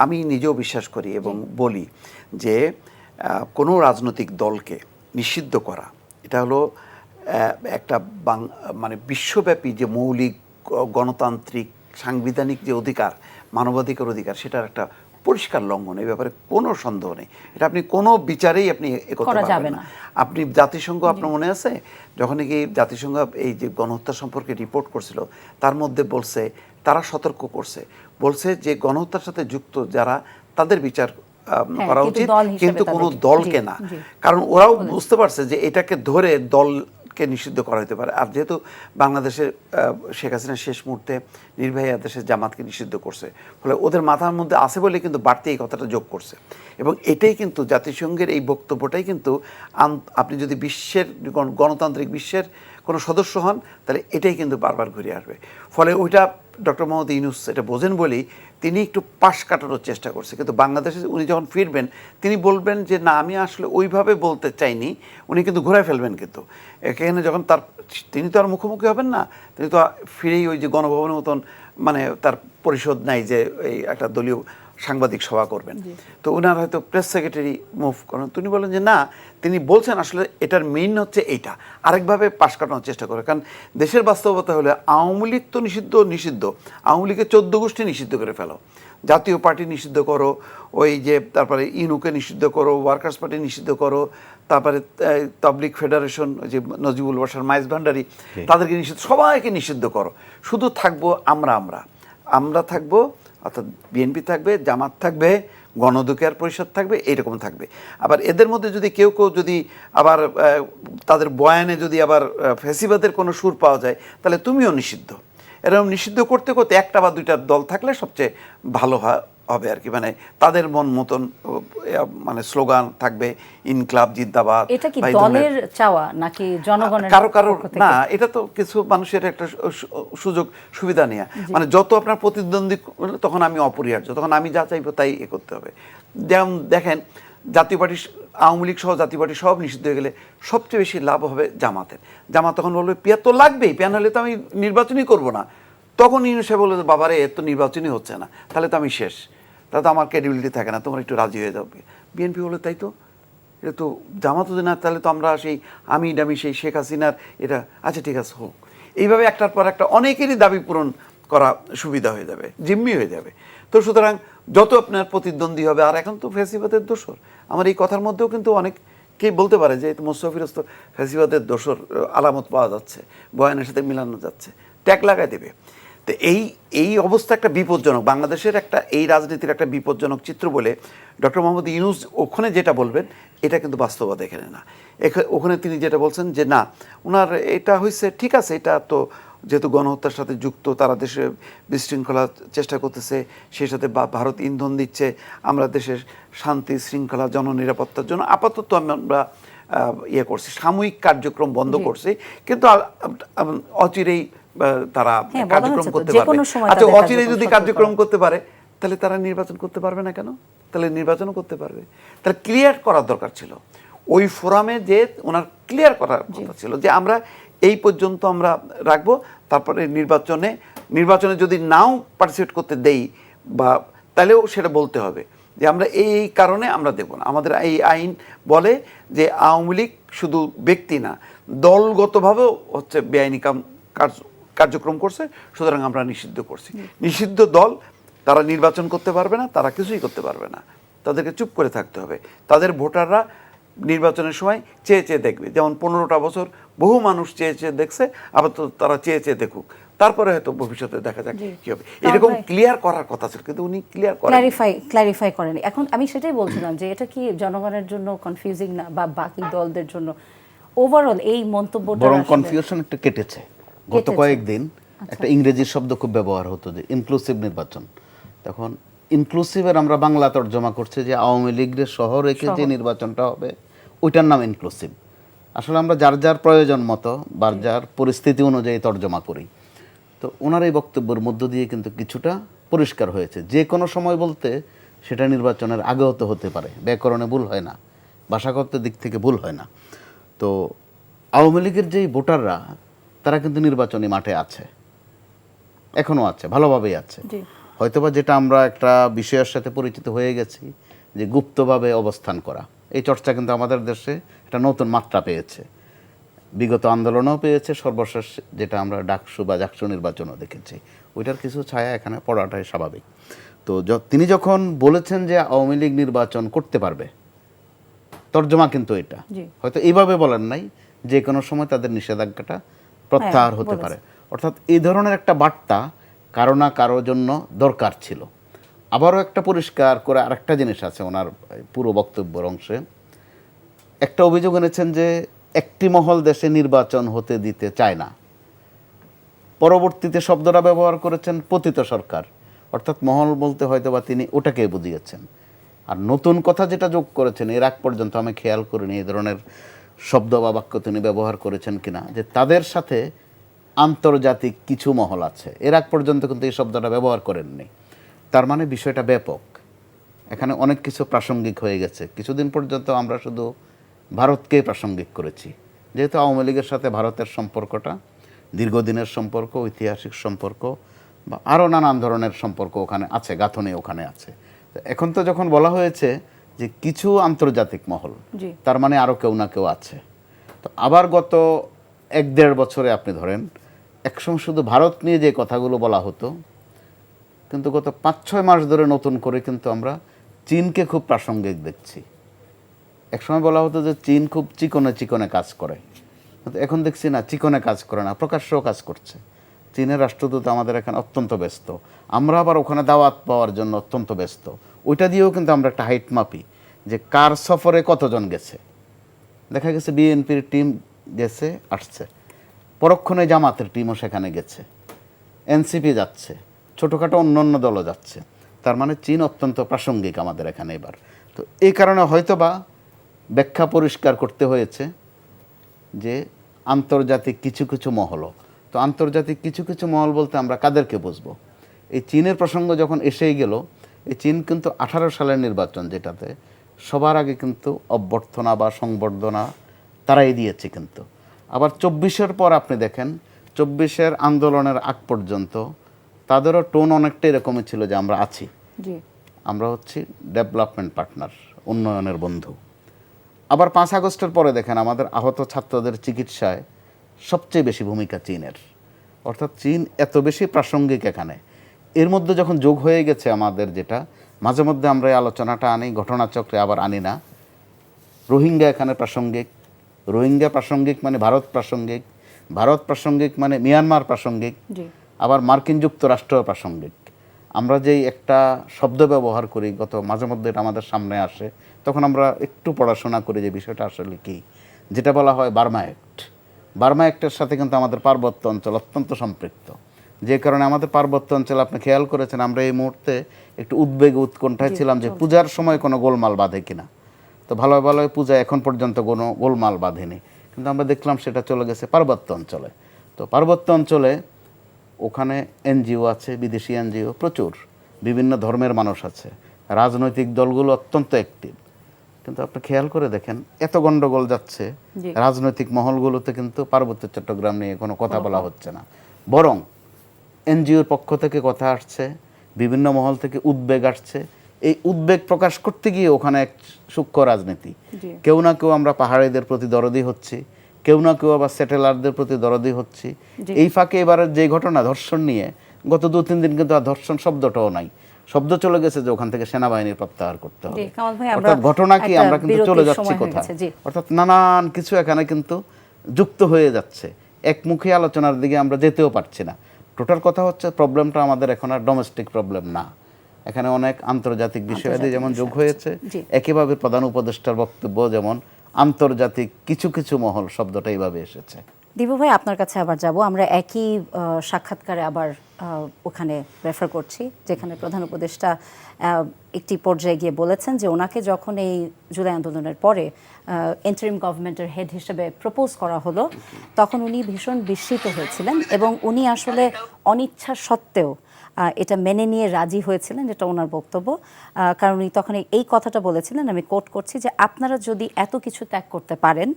আমি নিজেও বিশ্বাস করি এবং বলি যে কোনো রাজনৈতিক দলকে নিষিদ্ধ করা, এটা হলো একটা মানে বিশ্বব্যাপী যে মৌলিক গণতান্ত্রিক সাংবিধানিক যে অধিকার, মানবাধিকার অধিকার, সেটার একটা পরিষ্কার লঙ্ঘন। এই ব্যাপারে কোনো সন্দেহ নেই। এটা আপনি কোনো বিচারেই আপনি করতে পারবেন না। আপনি জাতিসংঘ, আপনার মনে আছে যখন কি জাতিসংঘ এই যে গণহত্যা সম্পর্কে রিপোর্ট করছিল, তার মধ্যে বলছে, তারা সতর্ক বলছে যে গণহত্যার সাথে যুক্ত যারা, তাদের বিচার করা উচিত, কিন্তু কোনো দলকে না। কারণ ওরাও বুঝতে পারছে যে এটাকে ধরে দলকে নিষিদ্ধ করা হতে পারে। আর যেহেতু বাংলাদেশের শেখ হাসিনা শেষ মুহূর্তে নির্বাহী আদেশের জামাতকে নিষিদ্ধ করছে, ফলে ওদের মাথার মধ্যে আছে বলে কিন্তু বাড়তি এই কথাটা যোগ করছে। এবং এটাই কিন্তু জাতিসংঘের এই বক্তব্যটাই কিন্তু, আপনি যদি বিশ্বের গণতান্ত্রিক বিশ্বের কোনো সদস্য হন, তাহলে এটাই কিন্তু বারবার ঘুরে আসবে। ফলে ওইটা ডক্টর মোহাম্মদ ইউনূস এটা বোঝেন বলেই তিনি একটু পাশ কাটানোর চেষ্টা করছে। কিন্তু বাংলাদেশে উনি যখন ফিরবেন, তিনি বলবেন যে না, আমি আসলে ওইভাবে বলতে চাইনি। উনি কিন্তু ঘুরে ফেলবেন। কিন্তু এখানে যখন তিনি তো আর মুখোমুখি হবেন না, তিনি তো ফিরেই ওই যে গণভবনের মতন, মানে তার পরিষদ নাই যে এই একটা দলীয় সাংবাদিক সভা করবেন। তো ওনার হয়তো প্রেস সেক্রেটারি মুভ করেন। তিনি বলেন যে না, তিনি বলছেন আসলে এটার মেইন হচ্ছে এইটা, আরেকভাবে পাশ কাটানোর চেষ্টা করে। কারণ দেশের বাস্তবতা হলে আওয়ামী লীগ তো নিষিদ্ধ, আওয়ামী লীগের 14 গোষ্ঠী নিষিদ্ধ করে ফেলো, জাতীয় পার্টি নিষিদ্ধ করো, ওই যে তারপরে ইনুকে নিষিদ্ধ করো, ওয়ার্কার্স পার্টি নিষিদ্ধ করো, তারপরে তাবলিগ ফেডারেশন, যে নজিবুল বাশার, মাইজ ভান্ডারি, তাদেরকে নিষিদ্ধ, সবাইকে নিষিদ্ধ করো। শুধু থাকবো আমরা থাকবো, অর্থাৎ বিএনপি থাকবে, জামাত থাকবে, গণ অধিকার পরিষদ থাকবে, এইরকম থাকবে। আবার এদের মধ্যে যদি কেউ যদি আবার তাদের বয়ানে যদি আবার ফ্যাসিবাদের কোনো সুর পাওয়া যায়, তাহলে তুমিও নিষিদ্ধ। এরকম নিষিদ্ধ করতে করতে একটা বা দুইটা দল থাকলে সবচেয়ে ভালো হবে আর কি। মানে তাদের মন মতন মানে স্লোগান থাকবে, ইনকলাব জিন্দাবাদ। এটা কি দলের চাওয়া নাকি জনগণের? কারো না, এটা তো কিছু মানুষের একটা সুযোগ সুবিধা নেওয়া। মানে যত আপনার প্রতিদ্বন্দ্বী, তখন আমি অপরিহার্য, তখন আমি যা চাইবো তাই করতে হবে। যেমন দেখেন, জাতীয় পার্টি, আওয়ামী লীগ সহ জাতীয় পার্টি সব নিষিদ্ধ হয়ে গেলে সবচেয়ে বেশি লাভ হবে জামাতের। জামাত তখন বলবে পেয়ার তো লাগবেই, পেয়ার হলে তো আমি নির্বাচনই করবো না। তখন ইউনূস সাহেব বলবে, বাবারে এর তো নির্বাচনই হচ্ছে না, তাহলে তো আমি শেষ, তাহলে তো আমার ক্রেডিবিলিটি থাকে না, তোমরা একটু রাজি হয়ে যাবে। বিএনপি বলে তাই তো, এটা তো জামাত যদি না, তাহলে তো আমরা সেই আমি সেই শেখ হাসিনার এটা, আচ্ছা ঠিক আছে হোক। এইভাবে একটার পর একটা অনেকেরই দাবি পূরণ করা সুবিধা হয়ে যাবে, জিম্মি হয়ে যাবে। তো সুতরাং যত আপনার প্রতিদ্বন্দ্বী হবে, আর এখন তো ফ্যাসিবাদের দোসর, আমার এই কথার মধ্যেও কিন্তু অনেকেই বলতে পারে যে মোস্তফা তো ফ্যাসিবাদের দোসর আলামত পাওয়া যাচ্ছে, বয়ানের সাথে মিলানো যাচ্ছে, ট্যাগ লাগাই দেবে। তো এই অবস্থা একটা বিপজ্জনক, বাংলাদেশের একটা এই রাজনীতির একটা বিপজ্জনক চিত্র বলে ডক্টর মোহাম্মদ ইউনূস ওখানে যেটা বলবেন, এটা কিন্তু বাস্তবতা এখানে না। ওখানে তিনি যেটা বলছেন যে না, ওনার এটা হয়েছে ঠিক আছে, এটা তো যেহেতু গণহত্যার সাথে যুক্ত, তারা দেশে বিশৃঙ্খলা চেষ্টা করতেছে, সেই সাথে ভারত ইন্ধন দিচ্ছে, আমরা দেশের শান্তি শৃঙ্খলা জননিরাপত্তার জন্য আপাতত আমরা ইয়ে করছি, সাময়িক কার্যক্রম বন্ধ করছি, কিন্তু অচিরেই তারা হ্যাঁ, বলা কার্যক্রম হচ্ছে তো, করতে যে পারবে। কোনো সময় আচ্ছা, তাদের অচিরেই যদি কার্যক্রম কার্যক্রম করতে পারে, তাহলে তারা নির্বাচন করতে পারবে না কেন? তাহলে নির্বাচনও করতে পারবে। তাহলে ক্লিয়ার করার দরকার ছিল, ওই ফোরামে যে ওনার ক্লিয়ার করার কথা ছিল যে আমরা এই পর্যন্ত আমরা রাখবো, তারপরে নির্বাচনে যদি নাও পার্টিসিপেট করতে দেই বা, তাহলেও সেটা বলতে হবে যে আমরা এই কারণে আমরা দেব না। আমাদের এই আইন বলে যে আওয়ামী লীগ শুধু ব্যক্তি না, দলগতভাবেও হচ্ছে বেআইনি কার্যক্রম করছে, সুতরাং আমরা নিষিদ্ধ করছি। নিষিদ্ধ দল, তারা নির্বাচন করতে পারবে না, তারা কিছুই করতে পারবে না, তাদেরকে চুপ করে থাকতে হবে। তাদের ভোটাররা নির্বাচনের সময় চেয়ে চেয়ে দেখবে, যেমন 15টা বছর বহু মানুষ চেয়ে চেয়ে দেখছে, আবার তো তারা চেয়ে চেয়ে দেখুক, তারপরে হয়তো ভবিষ্যতে দেখা যাক কি হবে। এরকম ক্লিয়ার করার কথা ছিল, কিন্তু উনি ক্ল্যারিফাই করেনি। এখন আমি সেটাই বলছিলাম যে এটা কি জনগণের জন্য কনফিউজিং না, বা বাকি দলদের জন্য ওভারঅল এই মন্তব্যটা? বরং কনফিউশন একটু কেটেছে। গত কয়েকদিন একটা ইংরেজি শব্দ খুব ব্যবহার হতো যে ইনক্লুসিভ নির্বাচন। তখন ইনক্লুসিভের আমরা বাংলা তর্জমা করছি যে আওয়ামী লীগের শহর রেখে যে নির্বাচনটা হবে ওইটার নাম ইনক্লুসিভ। আসলে আমরা যার যার প্রয়োজন মতো বা যার পরিস্থিতি অনুযায়ী তর্জমা করি। তো ওনার এই বক্তব্যের মধ্য দিয়ে কিন্তু কিছুটা পরিষ্কার হয়েছে, যে কোনো সময় বলতে সেটা নির্বাচনের আগেও তো হতে পারে, ব্যাকরণে ভুল হয় না, ভাষাগত দিক থেকে ভুল হয় না। তো আওয়ামী লীগের যেই ভোটাররা তারা কিন্তু নির্বাচনী মাঠে আছে, এখনও আছে, ভালোভাবেই আছে। হয়তোবা যেটা আমরা একটা বিষয়ের সাথে পরিচিত হয়ে গেছি যে গুপ্তভাবে অবস্থান করা, এই চর্চা কিন্তু আমাদের দেশে একটা নতুন মাত্রা পেয়েছে, বিগত আন্দোলনেও পেয়েছে, সর্বশেষ যেটা আমরা ডাকসু বা জাকসু নির্বাচনও দেখেছি, ওইটার কিছু ছায়া এখানে পড়াটাই স্বাভাবিক। তো তিনি যখন বলেছেন যে আওয়ামী লীগ নির্বাচন করতে পারবে, তর্জমা কিন্তু এটা হয়তো এইভাবে বলেন নাই, যে কোনো সময় তাদের নিষেধাজ্ঞাটা প্রত্যাহার হতে পারে। অর্থাৎ এই ধরনের একটা বার্তা কারো না কারো জন্য দরকার ছিল। আবারও একটা পরিষ্কার করে আরেকটা জিনিস আছে ওনার পুরো বক্তব্যের অংশে, একটা অভিযোগ এনেছেন যে একটি মহল দেশে নির্বাচন হতে দিতে চায় না। পরবর্তীতে শব্দটা ব্যবহার করেছেন পতিত সরকার, অর্থাৎ মহল বলতে হয়তো বা তিনি ওটাকে বুঝিয়েছেন। আর নতুন কথা যেটা যোগ করেছেন, এর আগ পর্যন্ত আমি খেয়াল করিনি এই ধরনের শব্দ বা বাক্য তিনি ব্যবহার করেছেন কিনা, যে তাদের সাথে আন্তর্জাতিক কিছু মহল আছে। এর আগ পর্যন্ত কিন্তু এই শব্দটা ব্যবহার করেননি। তার মানে বিষয়টা ব্যাপক, এখানে অনেক কিছু প্রাসঙ্গিক হয়ে গেছে। কিছুদিন পর্যন্ত আমরা শুধু ভারতকে প্রাসঙ্গিক করেছি, যেহেতু আওয়ামী লীগের সাথে ভারতের সম্পর্কটা দীর্ঘদিনের সম্পর্ক, ঐতিহাসিক সম্পর্ক বা আরও নানান ধরনের সম্পর্ক ওখানে আছে, গাঁথনি ওখানে আছে। এখন তো যখন বলা হয়েছে যে কিছু আন্তর্জাতিক মহল, তার মানে আরও কেউ না কেউ আছে। তো আবার গত 1-1.5 বছরে আপনি ধরেন একসময় শুধু ভারত নিয়ে যে কথাগুলো বলা হতো, কিন্তু গত 5-6 মাস ধরে নতুন করে কিন্তু আমরা চীনকে খুব প্রাসঙ্গিক দেখছি। একসময় বলা হতো যে চীন খুব চিকনে চিকনে কাজ করে, কিন্তু এখন দেখছি না, চিকনে কাজ করে না, প্রকাশ্যেও কাজ করছে। চীনের রাষ্ট্রদূত আমাদের এখানে অত্যন্ত ব্যস্ত, আমরা আবার ওখানে দাওয়াত পাওয়ার জন্য অত্যন্ত ব্যস্ত। ওইটা দিয়েও কিন্তু আমরা একটা হাইট মাপি যে কার সফরে কতজন গেছে। দেখা গেছে বিএনপির টিম গেছে, আসছে, পরক্ষণে জামাতের টিমও সেখানে গেছে, এনসিপি যাচ্ছে, ছোটোখাটো অন্য অন্য দলও যাচ্ছে। তার মানে চীন অত্যন্ত প্রাসঙ্গিক আমাদের এখানে এবার। তো এই কারণে হয়তোবা ব্যাখ্যা পরিষ্কার করতে হয়েছে যে আন্তর্জাতিক কিছু কিছু মহল। তো আন্তর্জাতিক কিছু কিছু মহল বলতে আমরা কাদেরকে বুঝবো? এই চীনের প্রসঙ্গ যখন এসেই গেল, এই চীন কিন্তু 18 সালের নির্বাচন, যেটাতে সবার আগে কিন্তু অভ্যর্থনা বা সংবর্ধনা তারাই দিয়েছে। কিন্তু আবার 24-এর পর আপনি দেখেন, 24-এর আন্দোলনের আগ পর্যন্ত তাদেরও টোন অনেকটা এরকমই ছিল যে আমরা আছি, আমরা হচ্ছি ডেভেলপমেন্ট পার্টনার, উন্নয়নের বন্ধু। আবার 5 আগস্টের পরে দেখেন আমাদের আহত ছাত্রদের চিকিৎসায় সবচেয়ে বেশি ভূমিকা চীনের। অর্থাৎ চীন এত বেশি প্রাসঙ্গিক এখানে। এর মধ্যে যখন যোগ হয়ে গেছে আমাদের, যেটা মাঝে মধ্যে আমরা এই আলোচনাটা আনি, ঘটনাচক্রে আবার আনি না, রোহিঙ্গা এখানে প্রাসঙ্গিক। রোহিঙ্গা প্রাসঙ্গিক মানে ভারত প্রাসঙ্গিক, ভারত প্রাসঙ্গিক মানে মিয়ানমার প্রাসঙ্গিক, আবার মার্কিন যুক্তরাষ্ট্র প্রাসঙ্গিক। আমরা যেই একটা শব্দ ব্যবহার করি, গত মাঝে মধ্যে এটা আমাদের সামনে আসে, তখন আমরা একটু পড়াশোনা করি যে বিষয়টা আসলে কী। যেটা বলা হয় বার্মা অ্যাক্ট, বার্মা অ্যাক্টের সাথে কিন্তু আমাদের পার্বত্য অঞ্চল অত্যন্ত সম্পৃক্ত, যে কারণে আমাদের পার্বত্য অঞ্চল আপনি খেয়াল করেছেন আমরা এই মুহূর্তে একটু উদ্বেগ উৎকণ্ঠায় ছিলাম যে পূজার সময় কোনো গোলমাল বাঁধে কিনা। তো ভালো ভালো পূজা এখন পর্যন্ত কোনো গোলমাল বাঁধেনি, কিন্তু আমরা দেখলাম সেটা চলে গেছে পার্বত্য অঞ্চলে। তো পার্বত্য অঞ্চলে ওখানে এনজিও আছে, বিদেশি এনজিও প্রচুর, বিভিন্ন ধর্মের মানুষ আছে, রাজনৈতিক দলগুলো অত্যন্ত অ্যাক্টিভ। কিন্তু আপনি খেয়াল করে দেখেন এত গন্ডগোল যাচ্ছে রাজনৈতিক মহলগুলোতে, কিন্তু পার্বত্য চট্টগ্রাম নিয়ে কোনো কথা বলা হচ্ছে না, বরং এনজিওর পক্ষ থেকে কথা আসছে, বিভিন্ন মহল থেকে উদ্বেগ আসছে। এই উদ্বেগ প্রকাশ করতে গিয়ে ওখানে এক সূক্ষ্ম রাজনীতি, কেউ না কেউ আমরা পাহাড়িদের প্রতি দরদি হচ্ছি, কেউ না কেউ আবার সেটেলারদের প্রতি দরদি হচ্ছি। এই ফাঁকে এবারের যে ঘটনা ধর্ষণ নিয়ে, গত 2-3 দিন কিন্তু আর ধর্ষণ শব্দটাও নাই, শব্দ চলে গেছে যে ওখান থেকে সেনাবাহিনীর প্রত্যাহার করতে হবে। অর্থাৎ ঘটনা কি, আমরা কিন্তু চলে যাচ্ছি কোথায়, অর্থাৎ নানান কিছু এখানে কিন্তু যুক্ত হয়ে যাচ্ছে, একমুখী আলোচনার দিকে আমরা যেতেও পারছি না। টোটাল কথা হচ্ছে প্রবলেমটা আমাদের এখন আর ডোমেস্টিক প্রবলেম না, এখানে অনেক আন্তর্জাতিক বিষয়াদি যেমন যোগ হয়েছে, একইভাবে প্রধান উপদেষ্টার বক্তব্য যেমন আন্তর্জাতিক কিছু কিছু মহল শব্দটা এইভাবে এসেছে। দিবু ভাই, আপনার কাছে আবার যাব, আমরা একই সাক্ষাৎকারে আবার ওখানে রেফার করছি, যেখানে প্রধান উপদেষ্টা একটি পর্যায়ে গিয়ে বলেছেন যে ওনাকে যখন এই জুলাই আন্দোলনের পরে ইন্টারিম গভর্নমেন্টের হেড হিসেবে প্রপোজ করা হলো, তখন উনি ভীষণ বিস্মিত হয়েছিলেন এবং উনি আসলে অনিচ্ছা সত্ত্বেও এটা মেনে নিয়ে রাজি হয়েছিলেন, এটা ওনার বক্তব্য। কারণ উনি তখন এই কথাটা বলেছিলেন, আমি কোট করছি, যে আপনারা যদি এত কিছু ত্যাগ করতে পারেন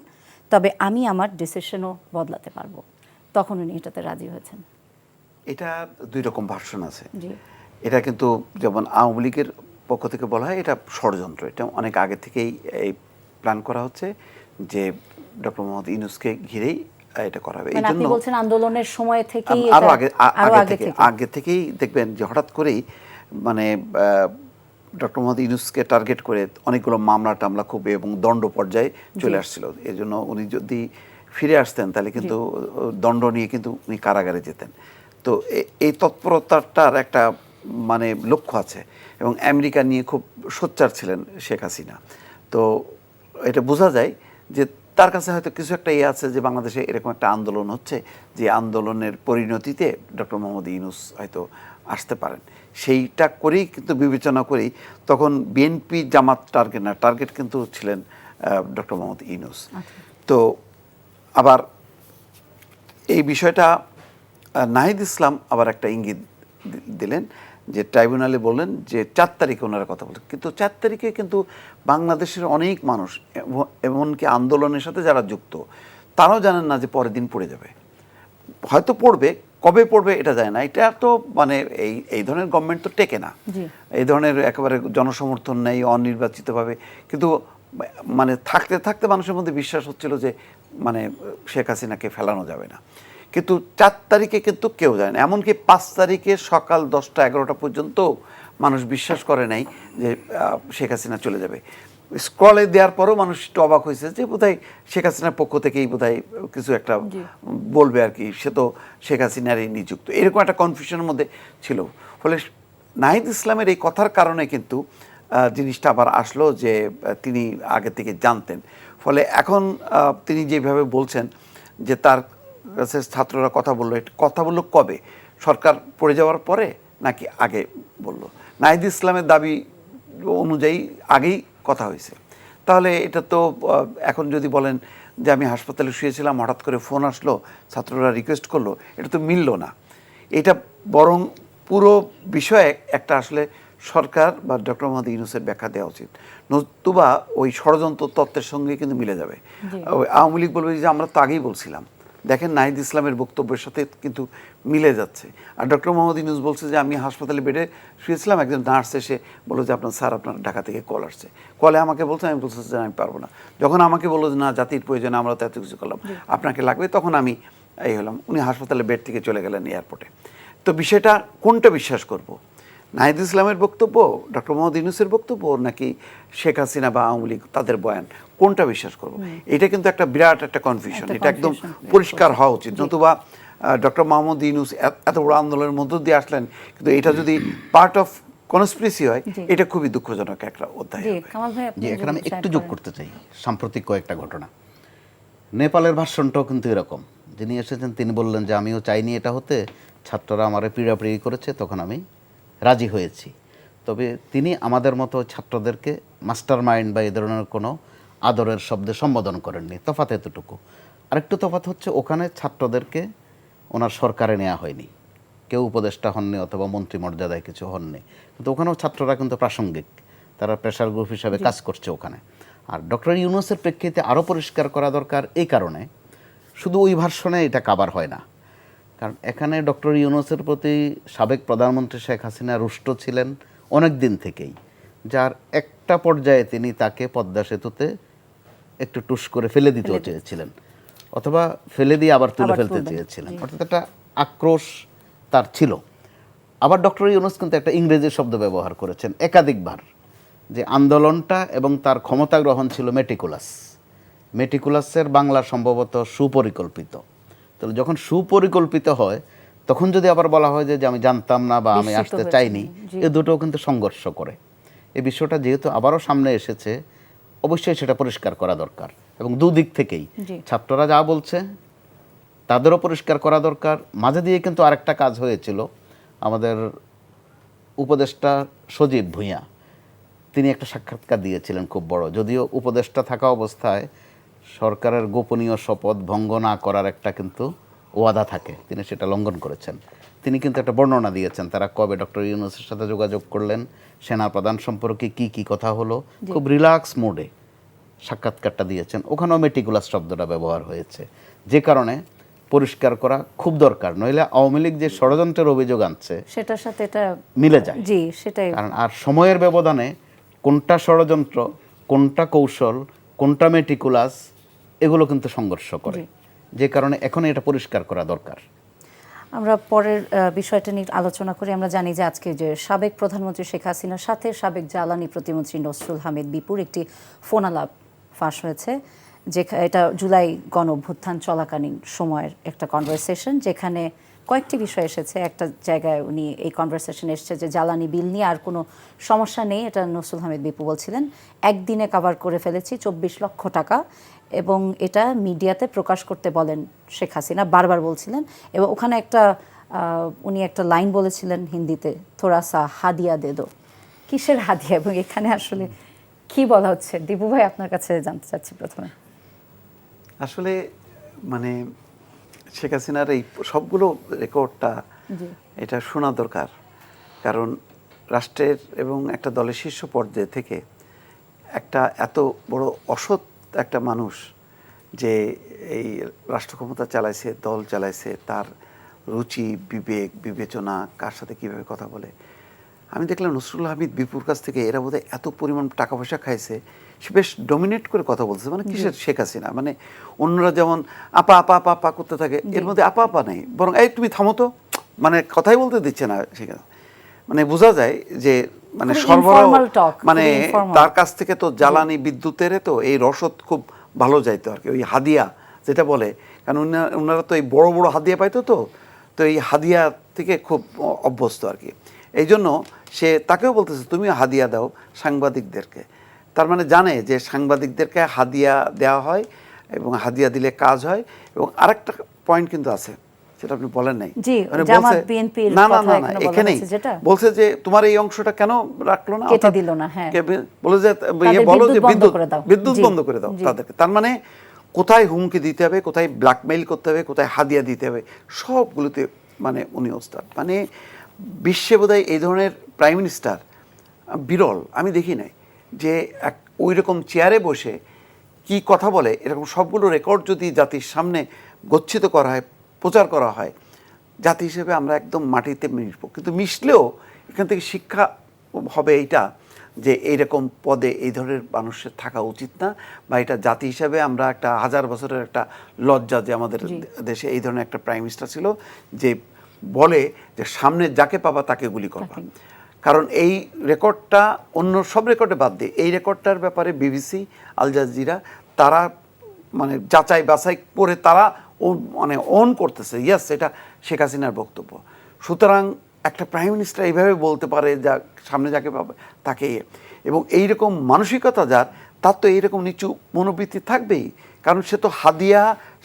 তবে আমি আমার ডিসিশনও বদলাতে পারবো। তখন উনি এটাতে রাজি হয়েছেন। এটা 2 রকম ভার্সন আছে। এটা কিন্তু যেমন আওয়ামী লীগের পক্ষ থেকে বলা হয় এটা ষড়যন্ত্র, এটা অনেক আগে থেকেই এই প্ল্যান করা হচ্ছে যে ডক্টর মোহাম্মদ ইউনূসকে ঘিরেই এটা করা হবে। মানে আপনি বলছেন আন্দোলনের সময় থেকেই, আরো আগে থেকেই দেখবেন যে হঠাৎ করেই মানে ডক্টর মোহাম্মদ ইউনূসকে টার্গেট করে অনেকগুলো মামলা টামলা খুব এবং দণ্ড পর্যায়ে চলে আসছিল। এই জন্য উনি যদি ফিরে আসতেন তাহলে কিন্তু দণ্ড নিয়ে কিন্তু উনি কারাগারে যেতেন। তো এই তৎপরতার একটা মানে লক্ষ্য আছে, এবং আমেরিকা নিয়ে খুব সোচ্চার ছিলেন শেখ হাসিনা। তো এটা বোঝা যায় যে তার কাছে হয়তো কিছু একটা আছে যে বাংলাদেশে এরকম একটা আন্দোলন হচ্ছে, যে আন্দোলনের পরিণতিতে ডক্টর মোহাম্মদ ইউনূস হয়তো আসতে পারেন, সেইটা করেই কিন্তু বিবেচনা করেই তখন বিএনপি জামাত টার্গেট না, টার্গেট কিন্তু ছিলেন ডক্টর মোহাম্মদ ইউনূস। তো আবার এই বিষয়টা নাহিদ ইসলাম আবার একটা ইঙ্গিত দিলেন, যে ট্রাইব্যুনালে বললেন যে 4 তারিখে ওনারা কথা বলতেন, কিন্তু 4 তারিখে কিন্তু বাংলাদেশের অনেক মানুষ, এমনকি আন্দোলনের সাথে যারা যুক্ত, তারাও জানেন না যে পরের দিন পড়ে যাবে। হয়তো পড়বে, কবে পড়বে এটা যায় না। এটা তো মানে এই ধরনের গভর্নমেন্ট তো টেকে না, এই ধরনের একেবারে জনসমর্থন নেই, অনির্বাচিতভাবে। কিন্তু মানে থাকতে থাকতে মানুষের মধ্যে বিশ্বাস হচ্ছিল যে মানে শেখ হাসিনাকে ফেলানো যাবে না। কিন্তু 4 তারিখে কিন্তু কেউ যায় না, এমনকি 5 তারিখে সকাল 10টা-11টা পর্যন্ত মানুষ বিশ্বাস করে নাই যে শেখ হাসিনা চলে যাবে। স্ক্রলে দেওয়ার পরও মানুষ একটু অবাক হয়েছে যে বোধহয় শেখ হাসিনার পক্ষ থেকেই বোধহয় কিছু একটা বলবে আর কি, সে তো শেখ হাসিনারই নিযুক্ত, এরকম একটা কনফিউশনের মধ্যে ছিল। ফলে নাহিদ ইসলামের এই কথার কারণে কিন্তু জিনিসটা আবার আসলো যে তিনি আগে থেকে জানতেন। ফলে এখন তিনি যেভাবে বলছেন যে তার কাছে ছাত্ররা কথা বললো কবে, সরকার পড়ে যাওয়ার পরে নাকি আগে বললো? নাহিদ ইসলামের দাবি অনুযায়ী আগেই কথা হয়েছে। তাহলে এটা তো এখন যদি বলেন যে আমি হাসপাতালে শুয়েছিলাম, হঠাৎ করে ফোন আসলো, ছাত্ররা রিকোয়েস্ট করলো, এটা তো মিলল না। এটা বরং পুরো বিষয়ে একটা আসলে সরকার বা ডক্টর মোহাম্মদ ইউনূসের ব্যাখ্যা দেওয়া উচিত, নতুবা ওই ষড়যন্ত্র তত্ত্বের সঙ্গে কিন্তু মিলে যাবে। আওয়ামী লীগ বলবে যে আমরা তো আগেই বলছিলাম, দেখেন নাহিদ ইসলামের বক্তব্যের সাথে কিন্তু মিলে যাচ্ছে। আর ডক্টর মোহাম্মদ ইউনূস বলছে যে আমি হাসপাতালে বেডে শুয়েছিলাম, একজন নার্স এসে বললো যে আপনার স্যার আপনার ঢাকা থেকে কল আসছে, কলে আমাকে বলছে, আমি বলছি যে আমি পারবো না। যখন আমাকে বললো যে না জাতির প্রয়োজনে আমরা তো এত কিছু করলাম, আপনাকে লাগবে, তখন আমি এই হলাম। উনি হাসপাতালে বেড থেকে চলে গেলেন এয়ারপোর্টে। তো বিষয়টা কোনটা বিশ্বাস করব, নাহিদ ইসলামের বক্তব্য, ডক্টর মোহাম্মদ ইউনূসের বক্তব্য, নাকি শেখ হাসিনা বা আওয়ামী লীগ তাদের বয়ান, কোনটা বিশ্বাস করব? এটা কিন্তু একটা বিরাট একটা কনফিউশন, এটা একদম পরিষ্কার হওয়া উচিত। নতুবা ডক্টর মোহাম্মদ ইউনূস এত বড় আন্দোলনের মধ্য দিয়ে আসলেন, কিন্তু এটা যদি পার্ট অফ কনস্পিরেসি হয়, এটা খুবই দুঃখজনক একটা অধ্যায়। এখানে আমি একটু যোগ করতে চাই সাম্প্রতিক কয়েকটা ঘটনা। নেপালের ভাষণটাও কিন্তু এরকম, যিনি এসেছেন তিনি বললেন যে আমিও চাইনি এটা হতে, ছাত্ররা আমারে পীড়াপিড়ি করেছে, তখন আমি রাজি হয়েছি। তবে তিনি আমাদের মতো ছাত্রদেরকে মাস্টার মাইন্ড বা এই ধরনের কোনো আদরের শব্দে সম্বোধন করেননি। তফাৎ এতটুকু। আরেকটু তফাৎ হচ্ছে ওখানে ছাত্রদেরকে ওনার সরকারে নেওয়া হয়নি, কেউ উপদেষ্টা হননি অথবা মন্ত্রী মর্যাদায় কিছু হননি, কিন্তু ওখানেও ছাত্ররা কিন্তু প্রাসঙ্গিক, তারা প্রেশার গ্রুপ হিসাবে কাজ করছে ওখানে। আর ডক্টর ইউনূসের প্রেক্ষিতে আরও পরিষ্কার করা দরকার এই কারণে, শুধু ওই ভার্সনে এটা কাভার হয় না, কারণ এখানে ডক্টর ইউনূসের প্রতি সাবেক প্রধানমন্ত্রী শেখ হাসিনা রুষ্ট ছিলেন অনেক দিন থেকেই, যার একটা পর্যায়ে তিনি তাকে পদ্মা সেতুতে একটু টুস করে ফেলে দিতেও চেয়েছিলেন, অথবা ফেলে দিয়ে আবার তুলে ফেলতে চেয়েছিলেন, অর্থাৎ একটা আক্রোশ তার ছিল। আবার ডক্টর ইউনূস কিন্তু একটা ইংরেজি শব্দ ব্যবহার করেছেন একাধিকবার, যে আন্দোলনটা এবং তার ক্ষমতা গ্রহণ ছিল মেটিকুলাস। মেটিকুলাসের বাংলা সম্ভবত সুপরিকল্পিত। তাহলে যখন সুপরিকল্পিত হয় তখন যদি আবার বলা হয় যে আমি জানতাম না বা আমি আসতে চাইনি, এ দুটোও কিন্তু সংঘর্ষ করে। এই বিষয়টা যেহেতু আবারও সামনে এসেছে, অবশ্যই সেটা পরিষ্কার করা দরকার, এবং দুদিক থেকেই ছাত্ররা যা বলছে তাদেরও পরিষ্কার করা দরকার। মাঝে দিয়ে কিন্তু আরেকটা কাজ হয়েছিল, আমাদের উপদেষ্টা সজীব ভূঁইয়া তিনি একটা সাক্ষাৎকার দিয়েছিলেন খুব বড়, যদিও উপদেষ্টা থাকা অবস্থায় সরকারের গোপনীয় শপথ ভঙ্গ না করার একটা কিন্তু ওয়াদা থাকে, তিনি সেটা লঙ্ঘন করেছেন। তিনি কিন্তু একটা বর্ণনা দিয়েছেন তারা কবে ডক্টর ইউনূসের সাথে যোগাযোগ করলেন, সেনা প্রধান সম্পর্কে কি কি কথা হলো, খুব রিল্যাক্স মোডে সাক্ষাৎকারটা দিয়েছেন। ওখানেও মেটিকুলাস শব্দটা ব্যবহার হয়েছে, যে কারণে পরিষ্কার করা খুব দরকার, নইলে আওয়ামী লীগ যে ষড়যন্ত্রের অভিযোগ আনছে সেটার সাথে এটা মিলে যায়। জি, সেটাই। কারণ আর সময়ের ব্যবধানে কোনটা ষড়যন্ত্র, কোনটা কৌশল, কোনটা মেটিকুলাস, এগুলো কিন্তু সংঘর্ষ করে, যে কারণে এখন এটা পরিষ্কার করা দরকার। আমরা পরের বিষয়টা নিয়ে আলোচনা করি। আমরা জানি যে আজকে যে সাবেক প্রধানমন্ত্রী শেখ হাসিনার সাথে সাবেক জ্বালানি প্রতিমন্ত্রী নসরুল হামিদ বিপুর একটি ফোনালাপ ফাঁস হয়েছে, যে এটা জুলাই গণ অভ্যুত্থান চলাকালীন সময়ের একটা কনভারসেশন, যেখানে কয়েকটি বিষয় এসেছে। একটা জায়গায় উনি এই কনভারসেশন এসেছে যে জ্বালানি বিল নিয়ে আর কোনো সমস্যা নেই, এটা নসরুল হামিদ বিপু বলছিলেন, একদিনে কভার করে ফেলেছি 24 লক্ষ টাকা, এবং এটা মিডিয়াতে প্রকাশ করতে বলেন শেখ হাসিনা, বারবার বলছিলেন। এবং ওখানে একটা উনি একটা লাইন বলেছিলেন হিন্দিতে, থোড়া সা হাদিয়া দে দো। কিসের হাদিয়া, এবং এখানে আসলে কি বলা হচ্ছে? দীপু ভাই, আপনার কাছে জানতে চাচ্ছি প্রথমে। আসলে মানে শেখ হাসিনার এই সবগুলো রেকর্ডটা এটা শোনা দরকার, কারণ রাষ্ট্রের এবং একটা দলের শীর্ষ পর্যায়ে থেকে একটা এত বড় অসৎ একটা মানুষ যে এই রাষ্ট্র ক্ষমতা চালাইছে, দল চালাইছে, তার রুচি, বিবেক, বিবেচনা, কার সাথে কীভাবে কথা বলে। আমি দেখলাম নসরুল হামিদ বিপুর কাছ থেকে এরা বোধহয় এত পরিমাণ টাকা পয়সা খাইছে, সে বেশ ডমিনেট করে কথা বলছে, মানে কিসের শেখ হাসিনা, মানে অন্যরা যেমন আপা আপা আপা আপা করতে থাকে, এর মধ্যে আপা আপা নেই, বরং এই তুমি থামো তো, মানে কথাই বলতে দিচ্ছে না শেখ হাসিনা। মানে বোঝা যায় যে মানে সরবরাহ, মানে তার কাছ থেকে তো জ্বালানি বিদ্যুতের তো এই রসদ খুব ভালো যাইতো আর কি, ওই হাদিয়া যেটা বলে, কারণ ওনারা তো এই বড় বড় হাদিয়া পাইতো, তো এই হাদিয়া থেকে খুব অভ্যস্ত আর কি। এই জন্য সে তাকেও বলতেছে তুমি হাদিয়া দাও সাংবাদিকদেরকে, তার মানে জানে যে সাংবাদিকদেরকে হাদিয়া দেওয়া হয় এবং হাদিয়া দিলে কাজ হয়। এবং আরেকটা পয়েন্ট কিন্তু আছে, সেটা আপনি বলেন নাই, মানে না না না না এখানেই বলছে যে তোমার এই অংশটা কেন রাখলো না, কেটে দিল না, হ্যাঁ বলে যে বলো যে বিদ্যুৎ বন্ধ করে দাও তাদেরকে। তার মানে কোথায় হুমকি দিতে হবে, কোথায় ব্ল্যাকমেইল করতে হবে, কোথায় হাদিয়া দিতে হবে, সবগুলোতে মানে উনি ওস্তাদ। মানে বিশ্বে বোধহয় এই ধরনের প্রাইম মিনিস্টার বিরল, আমি দেখি নাই যে ওই রকম চেয়ারে বসে কি কথা বলে। এরকম সবগুলো রেকর্ড যদি জাতির সামনে গচ্ছিত করা হয়, প্রচার করা হয়, জাতি হিসেবে আমরা একদম মাটিতে মিশব। কিন্তু মিশলেও এখান থেকে শিক্ষা হবে এইটা যে এইরকম পদে এই ধরনের মানুষের থাকা উচিত না, বা এটা জাতি হিসাবে আমরা একটা 1000 বছরের একটা লজ্জা যে আমাদের দেশে এই ধরনের একটা প্রাইম মিনিস্টার ছিল যে বলে যে সামনে যাকে পাবা তাকে গুলি করবা। কারণ এই রেকর্ডটা অন্য সব রেকর্ডে বাদ দিয়ে এই রেকর্ডটার ব্যাপারে বিবিসি, আল জাজিরা তারা মানে যাচাই বাছাই করে তারা মানে অন করতেছে, ইয়েস এটা শেখ হাসিনার বক্তব্য। সুতরাং একটা প্রাইম মিনিস্টার এইভাবে বলতে পারে যা সামনে যাকে পাবে তাকে, এবং এইরকম মানসিকতা যার, তার তো এইরকম নিচু মনোবৃত্তি থাকবেই। কারণ সে তো হাদিয়া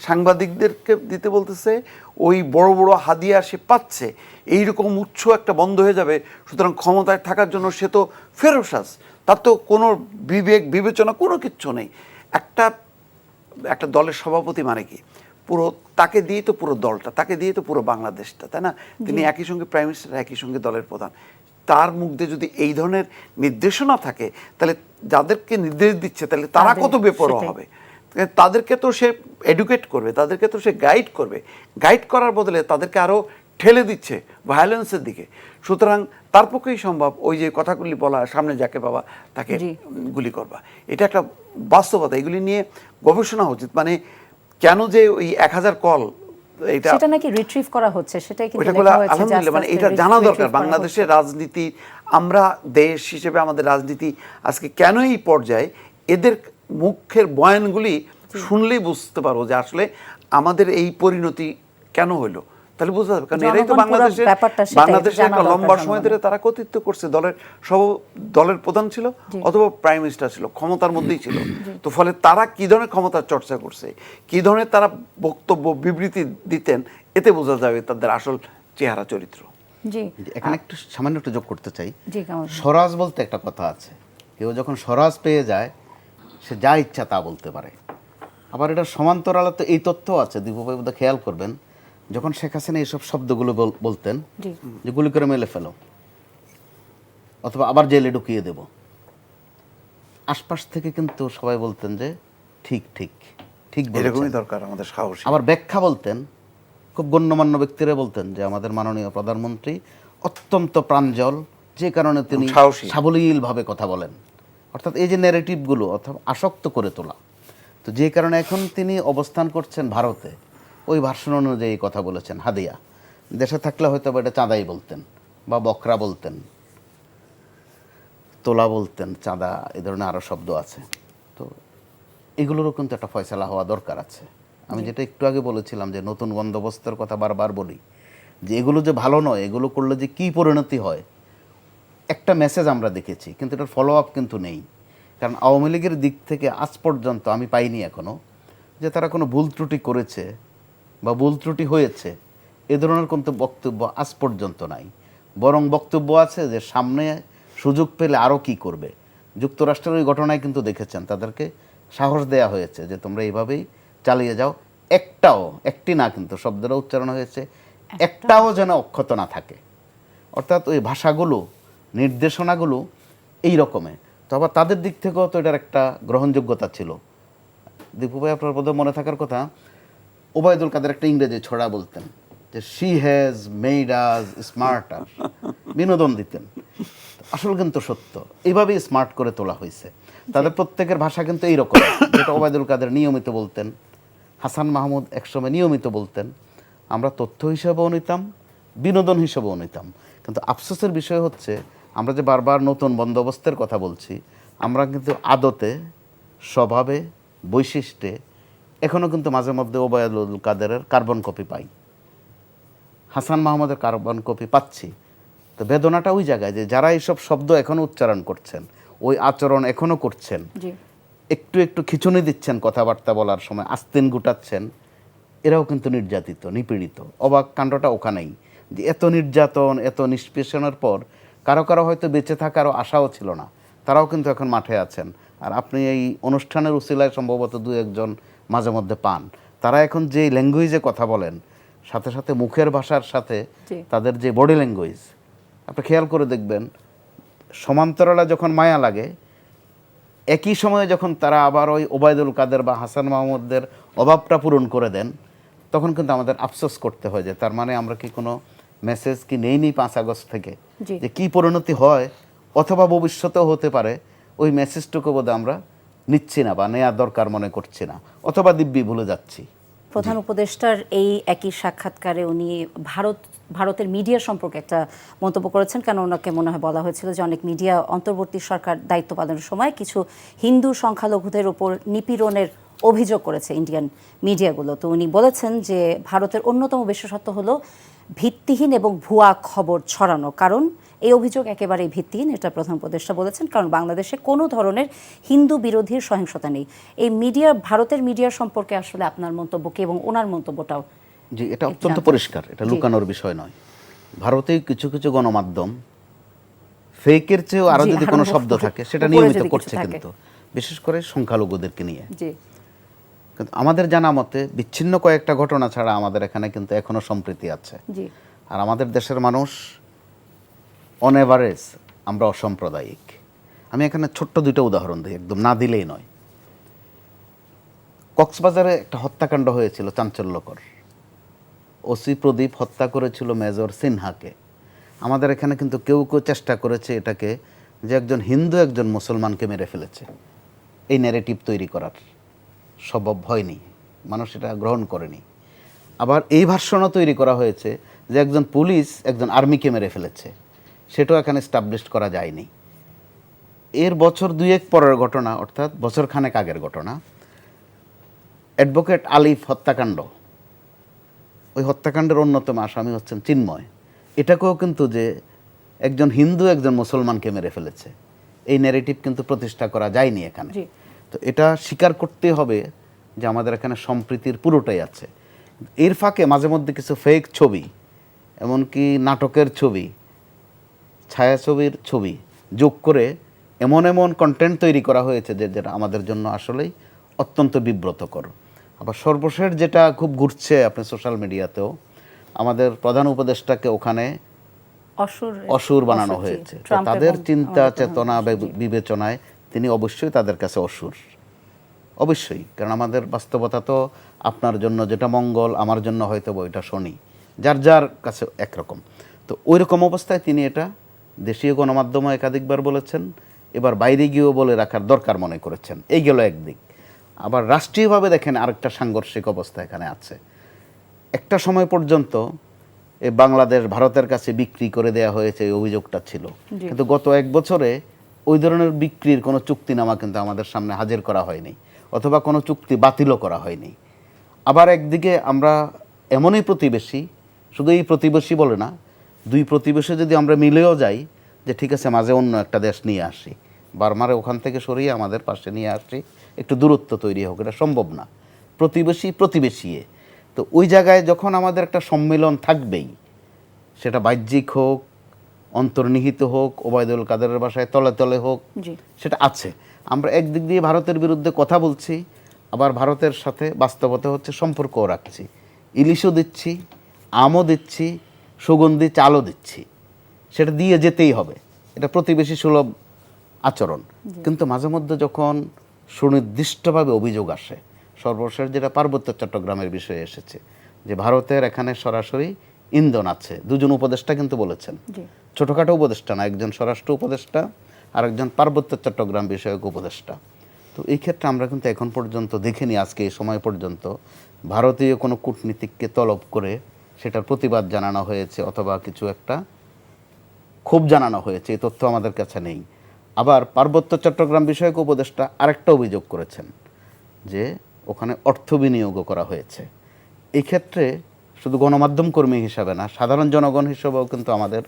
সাংবাদিকদেরকে দিতে বলতেছে, ওই বড় বড় হাদিয়া সে পাচ্ছে, এইরকম উৎস একটা বন্ধ হয়ে যাবে। সুতরাং ক্ষমতায় থাকার জন্য সে তো ফেরোসাস, তার তো কোনো বিবেক বিবেচনা কোনো কিচ্ছু নেই। একটা দলের সভাপতি মানে কি, পুরো তাকে দিয়ে তো পুরো দলটা, তাকে দিয়ে তো পুরো বাংলাদেশটা, তাই না? তিনি একই সঙ্গে প্রাইম মিনিস্টার, একই সঙ্গে দলের প্রধান। তার মুখ দিয়ে যদি এই ধরনের নির্দেশনা থাকে, তাহলে যাদেরকে নির্দেশ দিচ্ছে তাহলে তারা কত বেপরোয়া হবে। তাদেরকে তো সে এডুকেট করবে, তাদেরকে তো সে গাইড করবে। গাইড করার বদলে তাদেরকে আরও ঠেলে দিচ্ছে ভায়োলেন্সের দিকে। সুতরাং তার পক্ষেই সম্ভব ওই যে কথাগুলি বলা, সামনে যাকে পাবা তাকে গুলি করবা। এটা একটা বাস্তবতা, এগুলি নিয়ে গবেষণা উচিত। মানে কেন যে ওই 1000 কল সেটা নাকি রিট্রিভ করা হচ্ছে, সেটাই কিন্তু ওইটা লেখা হয়েছে। আলহামদুলিল্লাহ, মানে এটা জানা দরকার। বাংলাদেশের রাজনীতি, আমরা দেশ হিসেবে আমাদের রাজনীতি আজকে কেন এই পর্যায়ে, এদের মুখের বয়ানগুলি শুনলেই বুঝতে পারো যে আসলে আমাদের এই পরিণতি কেন হইলো, তাহলে বুঝতে পারবে। কারণ এরাই তো বাংলাদেশের একটা লম্বা সময় ধরে তারা কর্তৃত্ব করছে। দলের প্রধান ছিল অথবা প্রাইম মিনিস্টার ছিল, ক্ষমতার মধ্যেই ছিল। তো ফলে তারা কি ধরনের ক্ষমতার চর্চা করছে, কি ধরনের তারা বক্তব্য বিবৃতি দিতেন, এতে বোঝা যাবে তাদের আসল চেহারা চরিত্র। জি, এখানে একটু সামান্য একটু যোগ করতে চাই। জি, স্বরাজ বলতে একটা কথা আছে, কেউ যখন স্বরাজ পেয়ে যায় সে যা ইচ্ছা তা বলতে পারে। আবার এটা সমান্তরালে তো এই তথ্য আছে, দীপু ভাই বোধহয় খেয়াল করবেন, যখন শেখ হাসিনা এইসব শব্দগুলো বলতেন যে গুলি করে মেলে ফেলো অথবা আবার জেলে ঢুকিয়ে দেব, আশপাশ থেকে কিন্তু সবাই বলতেন যে ঠিক ঠিক ঠিক, এরকমই দরকার আমাদের সাহস। আবার ব্যাখ্যা বলতেন, খুব গণ্যমান্য ব্যক্তিরা বলতেন যে আমাদের মাননীয় প্রধানমন্ত্রী অত্যন্ত প্রাঞ্জল, যে কারণে তিনি সাবলীলভাবে কথা বলেন। অর্থাৎ এই যে ন্যারেটিভগুলো অথবা আসক্ত করে তোলা, তো যে কারণে এখন তিনি অবস্থান করছেন ভারতে, ওই ভার্সন অনুযায়ী কথা বলেছেন। হাদিয়া দেশে থাকলে হয়তো এটা চাঁদাই বলতেন বা বকরা বলতেন, তোলা বলতেন, চাঁদা, এই ধরনের আরও শব্দ আছে। তো এগুলোরও কিন্তু একটা ফয়সালা হওয়া দরকার আছে। আমি যেটা একটু আগে বলেছিলাম যে নতুন বন্দোবস্তের কথা বারবার বলি, যে এগুলো যে ভালো নয়, এগুলো করলে যে কী পরিণতি হয়, একটা মেসেজ আমরা দেখেছি, কিন্তু এটার ফলো আপ কিন্তু নেই। কারণ আওয়ামী লীগের দিক থেকে আজ পর্যন্ত আমি পাইনি এখনও যে তারা কোনো ভুল ত্রুটি করেছে বা ভুল ত্রুটি হয়েছে, এ ধরনের কোনো বক্তব্য আজ পর্যন্ত নাই। বরং বক্তব্য আছে যে সামনে সুযোগ পেলে আরও কি করবে। যুক্তরাষ্ট্রের ওই ঘটনায় কিন্তু দেখেছেন, তাদেরকে সাহস দেয়া হয়েছে যে তোমরা এইভাবেই চালিয়ে যাও, একটি না, কিন্তু শব্দটা উচ্চারণ হয়েছে, একটাও যেন অক্ষত না থাকে। অর্থাৎ ওই ভাষাগুলো, নির্দেশনাগুলো এই রকমের। তো আবার তাদের দিক থেকেও তো এটার একটা গ্রহণযোগ্যতা ছিল। দীপু ভাই, আপনার বোধহয় মনে থাকার কথা, ওবায়দুল কাদের একটা ইংরেজি ছড়া বলতেন যে she has made us smarter, বিনোদন দিতেন। আসল কিন্তু সত্য, এইভাবেই স্মার্ট করে তোলা হয়েছে। তাদের প্রত্যেকের ভাষা কিন্তু এইরকম, যেটা ওবায়দুল কাদের নিয়মিত বলতেন, হাসান মাহমুদ একসময় নিয়মিত বলতেন। আমরা তথ্য হিসেবেও নিতাম, বিনোদন হিসেবেও নিতাম। কিন্তু আফসোসের বিষয় হচ্ছে, আমরা যে বারবার নতুন বন্দোবস্তের কথা বলছি, আমরা কিন্তু আদতে, স্বভাবে, বৈশিষ্ট্যে এখনও কিন্তু মাঝে মধ্যে ওবায়দুল কাদেরের কার্বন কপি পাই, হাসান মাহমুদের কার্বন কপি পাচ্ছি। তো বেদনাটা ওই জায়গায় যে যারা এইসব শব্দ এখনও উচ্চারণ করছেন, ওই আচরণ এখনও করছেন, একটু একটু খিচুনি দিচ্ছেন কথাবার্তা বলার সময়, আস্তিন গুটাচ্ছেন, এরাও কিন্তু নির্যাতিত, নিপীড়িত। অবাক কাণ্ডটা ওখানেই যে এত নির্যাতন, এত নিষ্পেষণের পর কারো কারো হয়তো বেঁচে থাকারও আশাও ছিল না, তারাও কিন্তু এখন মাঠে আছেন। আর আপনি এই অনুষ্ঠানের উসিলায় সম্ভবত 2-1 মাঝে মধ্যে পান, তারা এখন যে ল্যাঙ্গুয়েজে কথা বলেন, সাথে সাথে মুখের ভাষার সাথে তাদের যে বডি ল্যাঙ্গুয়েজ, আপনি খেয়াল করে দেখবেন, সমান্তরালে যখন মায়া লাগে, একই সময়ে যখন তারা আবার ওই ওবায়দুল কাদের বা হাসান মাহমুদের অভাবটা পূরণ করে দেন, তখন কিন্তু আমাদের আফসোস করতে হয় যে তার মানে আমরা কি কোনো মেসেজ কি নেইনি 5 আগস্ট থেকে, যে কি পরিণতি হয় অথবা ভবিষ্যতেও হতে পারে, ওই মেসেজটুকু বোধহয় আমরা নিচ্ছি না বা নেওয়ার দরকার মনে করছি না, অথবা দিব্যি ভুলে যাচ্ছি। প্রধান উপদেষ্টার এই একই সাক্ষাৎকারে উনি ভারতের মিডিয়া সম্পর্কে একটা মন্তব্য করেছেন। কেন ওনাকে মনে হয় বলা হয়েছিল যে অনেক মিডিয়া অন্তর্বর্তী সরকার দায়িত্ব পালনের সময় কিছু হিন্দু সংখ্যালঘুদের ওপর নিপীড়নের অভিযোগ করেছে ইন্ডিয়ান মিডিয়াগুলো। তো উনি বলেছেন যে ভারতের অন্যতম বিশেষত্ব হলো ভিত্তিহীন এবং ভুয়া খবর ছড়ানো, কারণ এই অভিযোগ একেবারেই ভিত্তিহীন, এটা প্রধান উপদেষ্টা বলেছেন, কারণ বাংলাদেশে কোনো ধরনের হিন্দু বিরোধী সহিংসতা নেই। এই মিডিয়া, ভারতের মিডিয়া সম্পর্কে আসলে আপনার মন্তব্য কি, এবং ওনার মন্তব্যটাও? জি, এটা অত্যন্ত পরিষ্কার, এটা লুকানোর বিষয় নয়। ভারতে কিছু কিছু গণমাধ্যম ফেকের চেয়েও আরো যদি কোনো শব্দ থাকে সেটা নিয়মিত করছে, কিন্তু বিশেষ করে সংখ্যালঘুদেরকে নিয়ে। কিন্তু আমাদের জানা মতে বিচ্ছিন্ন কয়েকটা ঘটনা ছাড়া আমাদের এখানে কিন্তু এখনো সম্প্রীতি আছে। আর আমাদের দেশের মানুষ অন এভারেজ আমরা অসাম্প্রদায়িক। আমি এখানে ছোট্ট দুইটা উদাহরণ দিই, একদম না দিলেই নয়। কক্সবাজারে একটা হত্যাকাণ্ড হয়েছিল চাঞ্চল্যকর। ওসি প্রদীপ হত্যা করেছিল মেজর সিনহাকে। আমাদের এখানে কিন্তু কেউ কেউ চেষ্টা করেছে এটাকে যে একজন হিন্দু একজন মুসলমানকে মেরে ফেলেছে, এই ন্যারেটিভ তৈরি করার সম্ভব হয়নি, মানুষ এটা গ্রহণ করেনি। আবার এই ভার্সনও তৈরি করা হয়েছে যে একজন পুলিশ একজন আর্মিকে মেরে ফেলেছে, সেটাও এখানে স্টাবলিশ করা যায়নি। এর বছর দুয়েক পরের ঘটনা, অর্থাৎ বছর খানেক আগের ঘটনা, অ্যাডভোকেট আলিফ হত্যাকাণ্ড, ওই হত্যাকাণ্ডের অন্যতম আসামি হচ্ছেন চিন্ময়। এটাকেও কিন্তু যে একজন হিন্দু একজন মুসলমানকে মেরে ফেলেছে, এই ন্যারেটিভ কিন্তু প্রতিষ্ঠা করা যায়নি এখানে। তো এটা স্বীকার করতে হবে যে আমাদের এখানে সম্প্রীতির পুরোটাই আছে। এর ফাঁকে মাঝে মধ্যে কিছু ফেক ছবি, এমনকি নাটকের ছবি, ছায়াছবির ছবি যোগ করে এমন এমন কন্টেন্ট তৈরি করা হয়েছে যেটা আমাদের জন্য আসলেই অত্যন্ত বিব্রতকর। আবার সর্বশেষ যেটা খুব ঘুরছে আপনি সোশ্যাল মিডিয়াতেও, আমাদের প্রধান উপদেষ্টাকে ওখানে অসুর বানানো হয়েছে। তাদের চিন্তা চেতনা বিবেচনায় তিনি অবশ্যই তাদের কাছে অসুর, অবশ্যই। কারণ আমাদের বাস্তবতা তো আপনার জন্য যেটা মঙ্গল, আমার জন্য হয়তো ওইটা শনি, যার যার কাছে একরকম। তো ওই রকম অবস্থায় তিনি এটা দেশীয় গণমাধ্যমে একাধিকবার বলেছেন, এবার বাইরে গিয়েও বলে রাখার দরকার মনে করেছেন। এই গেল একদিক। আবার রাষ্ট্রীয়ভাবে দেখেন আরেকটা সাংঘর্ষিক অবস্থা এখানে আছে। একটা সময় পর্যন্ত এই বাংলাদেশ ভারতের কাছে বিক্রি করে দেয়া হয়েছে, এই অভিযোগটা ছিল। কিন্তু গত এক বছরে ওই ধরনের বিক্রির কোনো চুক্তিনামা কিন্তু আমাদের সামনে হাজির করা হয়নি, অথবা কোনো চুক্তি বাতিলও করা হয়নি। আবার একদিকে আমরা এমনই প্রতিবেশী, শুধু এই প্রতিবেশী বলে না, দুই প্রতিবেশী যদি আমরা মিলেও যাই যে ঠিক আছে মাঝে অন্য একটা দেশ নিয়ে আসি, বার্মারে ওখান থেকে সরিয়ে আমাদের পাশে নিয়ে আসি, একটু দূরত্ব তৈরি হোক, এটা সম্ভব না। প্রতিবেশী প্রতিবেশী। তো ওই জায়গায় যখন আমাদের একটা সম্মিলন থাকবেই, সেটা বাহ্যিক হোক, অন্তর্নিহিত হোক, ওবায়দুল কাদেরের বাসায় তলে তলে হোক, সেটা আছে। আমরা একদিক দিয়ে ভারতের বিরুদ্ধে কথা বলছি, আবার ভারতের সাথে বাস্তবতা হচ্ছে সম্পর্কও রাখছি, ইলিশও দিচ্ছি, আমও দিচ্ছি, সুগন্ধি চালও দিচ্ছি, সেটা দিয়ে যেতেই হবে, এটা প্রতিবেশী সুলভ আচরণ। কিন্তু মাঝে মধ্যে যখন সুনির্দিষ্টভাবে অভিযোগ আসে, সর্বশেষ যেটা পার্বত্য চট্টগ্রামের বিষয়ে এসেছে, যে ভারতের এখানে সরাসরি ইন্ধন আছে, দুজন উপদেষ্টা কিন্তু বলেছেন, ছোটোখাটো উপদেষ্টা না, একজন স্বরাষ্ট্র উপদেষ্টা আর একজন পার্বত্য চট্টগ্রাম বিষয়ক উপদেষ্টা। তো এই ক্ষেত্রে আমরা কিন্তু এখন পর্যন্ত দেখিনি, আজকে এই সময় পর্যন্ত ভারতীয় কোনো কূটনীতিককে তলব করে সেটার প্রতিবাদ জানানো হয়েছে অথবা কিছু একটা ক্ষোভ জানানো হয়েছে, এই তথ্য আমাদের কাছে নেই। আবার পার্বত্য চট্টগ্রাম বিষয়ক উপদেষ্টা আরেকটা অভিযোগ করেছেন যে ওখানে অর্থ বিনিয়োগও করা হয়েছে। এই ক্ষেত্রে শুধু গণমাধ্যম কর্মী হিসাবে না, সাধারণ জনগণ হিসেবেও কিন্তু আমাদের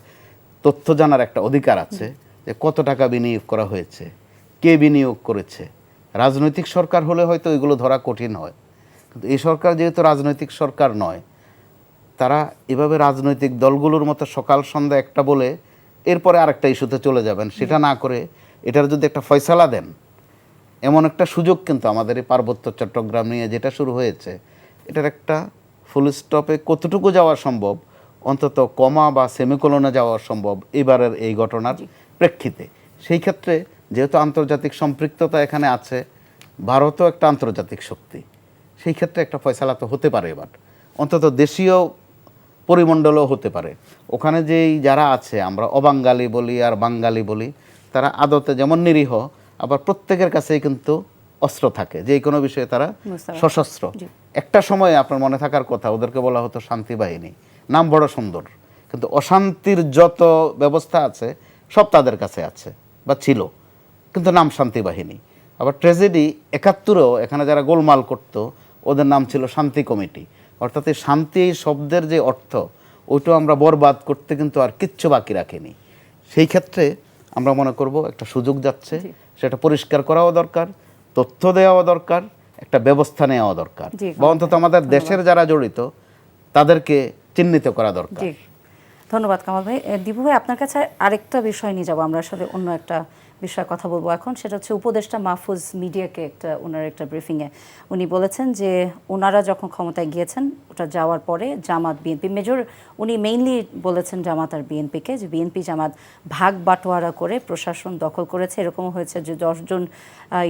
তথ্য জানার একটা অধিকার আছে যে কত টাকা বিনিয়োগ করা হয়েছে, কে বিনিয়োগ করেছে। রাজনৈতিক সরকার হলে হয়তো এগুলো ধরা কঠিন হয়, কিন্তু এই সরকার যেহেতু রাজনৈতিক সরকার নয়, তারা এভাবে রাজনৈতিক দলগুলোর মতো সকাল সন্ধ্যা একটা বলে এরপরে আরেকটা ইস্যুতে চলে যাবেন, সেটা না করে এটার যদি একটা ফয়সালা দেন, এমন একটা সুযোগ কিন্তু আমাদের এই পার্বত্য চট্টগ্রাম নিয়ে যেটা শুরু হয়েছে, এটার একটা ফুল স্টপে কতটুকু যাওয়া সম্ভব, অন্তত কমা বা সেমিকোলনে যাওয়া সম্ভব এবারের এই ঘটনার প্রেক্ষিতে। সেই ক্ষেত্রে যেহেতু আন্তর্জাতিক সম্পৃক্ততা এখানে আছে, ভারতও একটা আন্তর্জাতিক শক্তি, সেই ক্ষেত্রে একটা ফয়সালা তো হতে পারে, এবার অন্তত দেশীয় পরিমণ্ডলও হতে পারে। ওখানে যেই যারা আছে, আমরা অবাঙ্গালি বলি আর বাঙালি বলি, তারা আদতে যেমন নিরীহ, আবার প্রত্যেকের কাছেই কিন্তু অস্ত্র থাকে, যে কোনো বিষয়ে তারা সশস্ত্র। একটা সময় আপনার মনে থাকার কথা, ওদেরকে বলা হতো শান্তি বাহিনী, নাম বড় সুন্দর, কিন্তু অশান্তির যত ব্যবস্থা আছে সব তাদের কাছে আছে বা ছিল, কিন্তু নাম শান্তি বাহিনী। আবার ট্র্যাজেডি ৭১-ও এখানে যারা গোলমাল করতো, ওদের নাম ছিল শান্তি কমিটি। অর্থাৎ এই শান্তি শব্দের যে অর্থ, ওইটাও আমরা বরবাদ করতে কিন্তু আর কিচ্ছু বাকি রাখিনি। সেই ক্ষেত্রে আমরা মনে করব একটা সুযোগ যাচ্ছে, সেটা পরিষ্কার করাও দরকার, তথ্য দেওয়াও দরকার, একটা ব্যবস্থা নেওয়া দরকার, জি, বা অন্তত আমাদের দেশের যারা জড়িত তাদেরকে চিহ্নিত করা দরকার। জি, ধন্যবাদ কামাল ভাই। দিবু ভাই, আপনার কাছে আরেকটা বিষয় নিয়ে যাবো, আমরা আসলে অন্য একটা বিষয়ে কথা বলবো এখন। সেটা হচ্ছে উপদেষ্টা মাহফুজ মিডিয়াকে ওনার একটা ব্রিফিংয়ে উনি বলেছেন যে ওনারা যখন ক্ষমতায় গিয়েছেন, ওটা যাওয়ার পরে জামাত বিএনপি উনি মেইনলি বলেছেন জামাত আর বিএনপিকে, যে বিএনপি জামাত ভাগ বাটোয়ারা করে প্রশাসন দখল করেছে। এরকমও হয়েছে যে 10 জন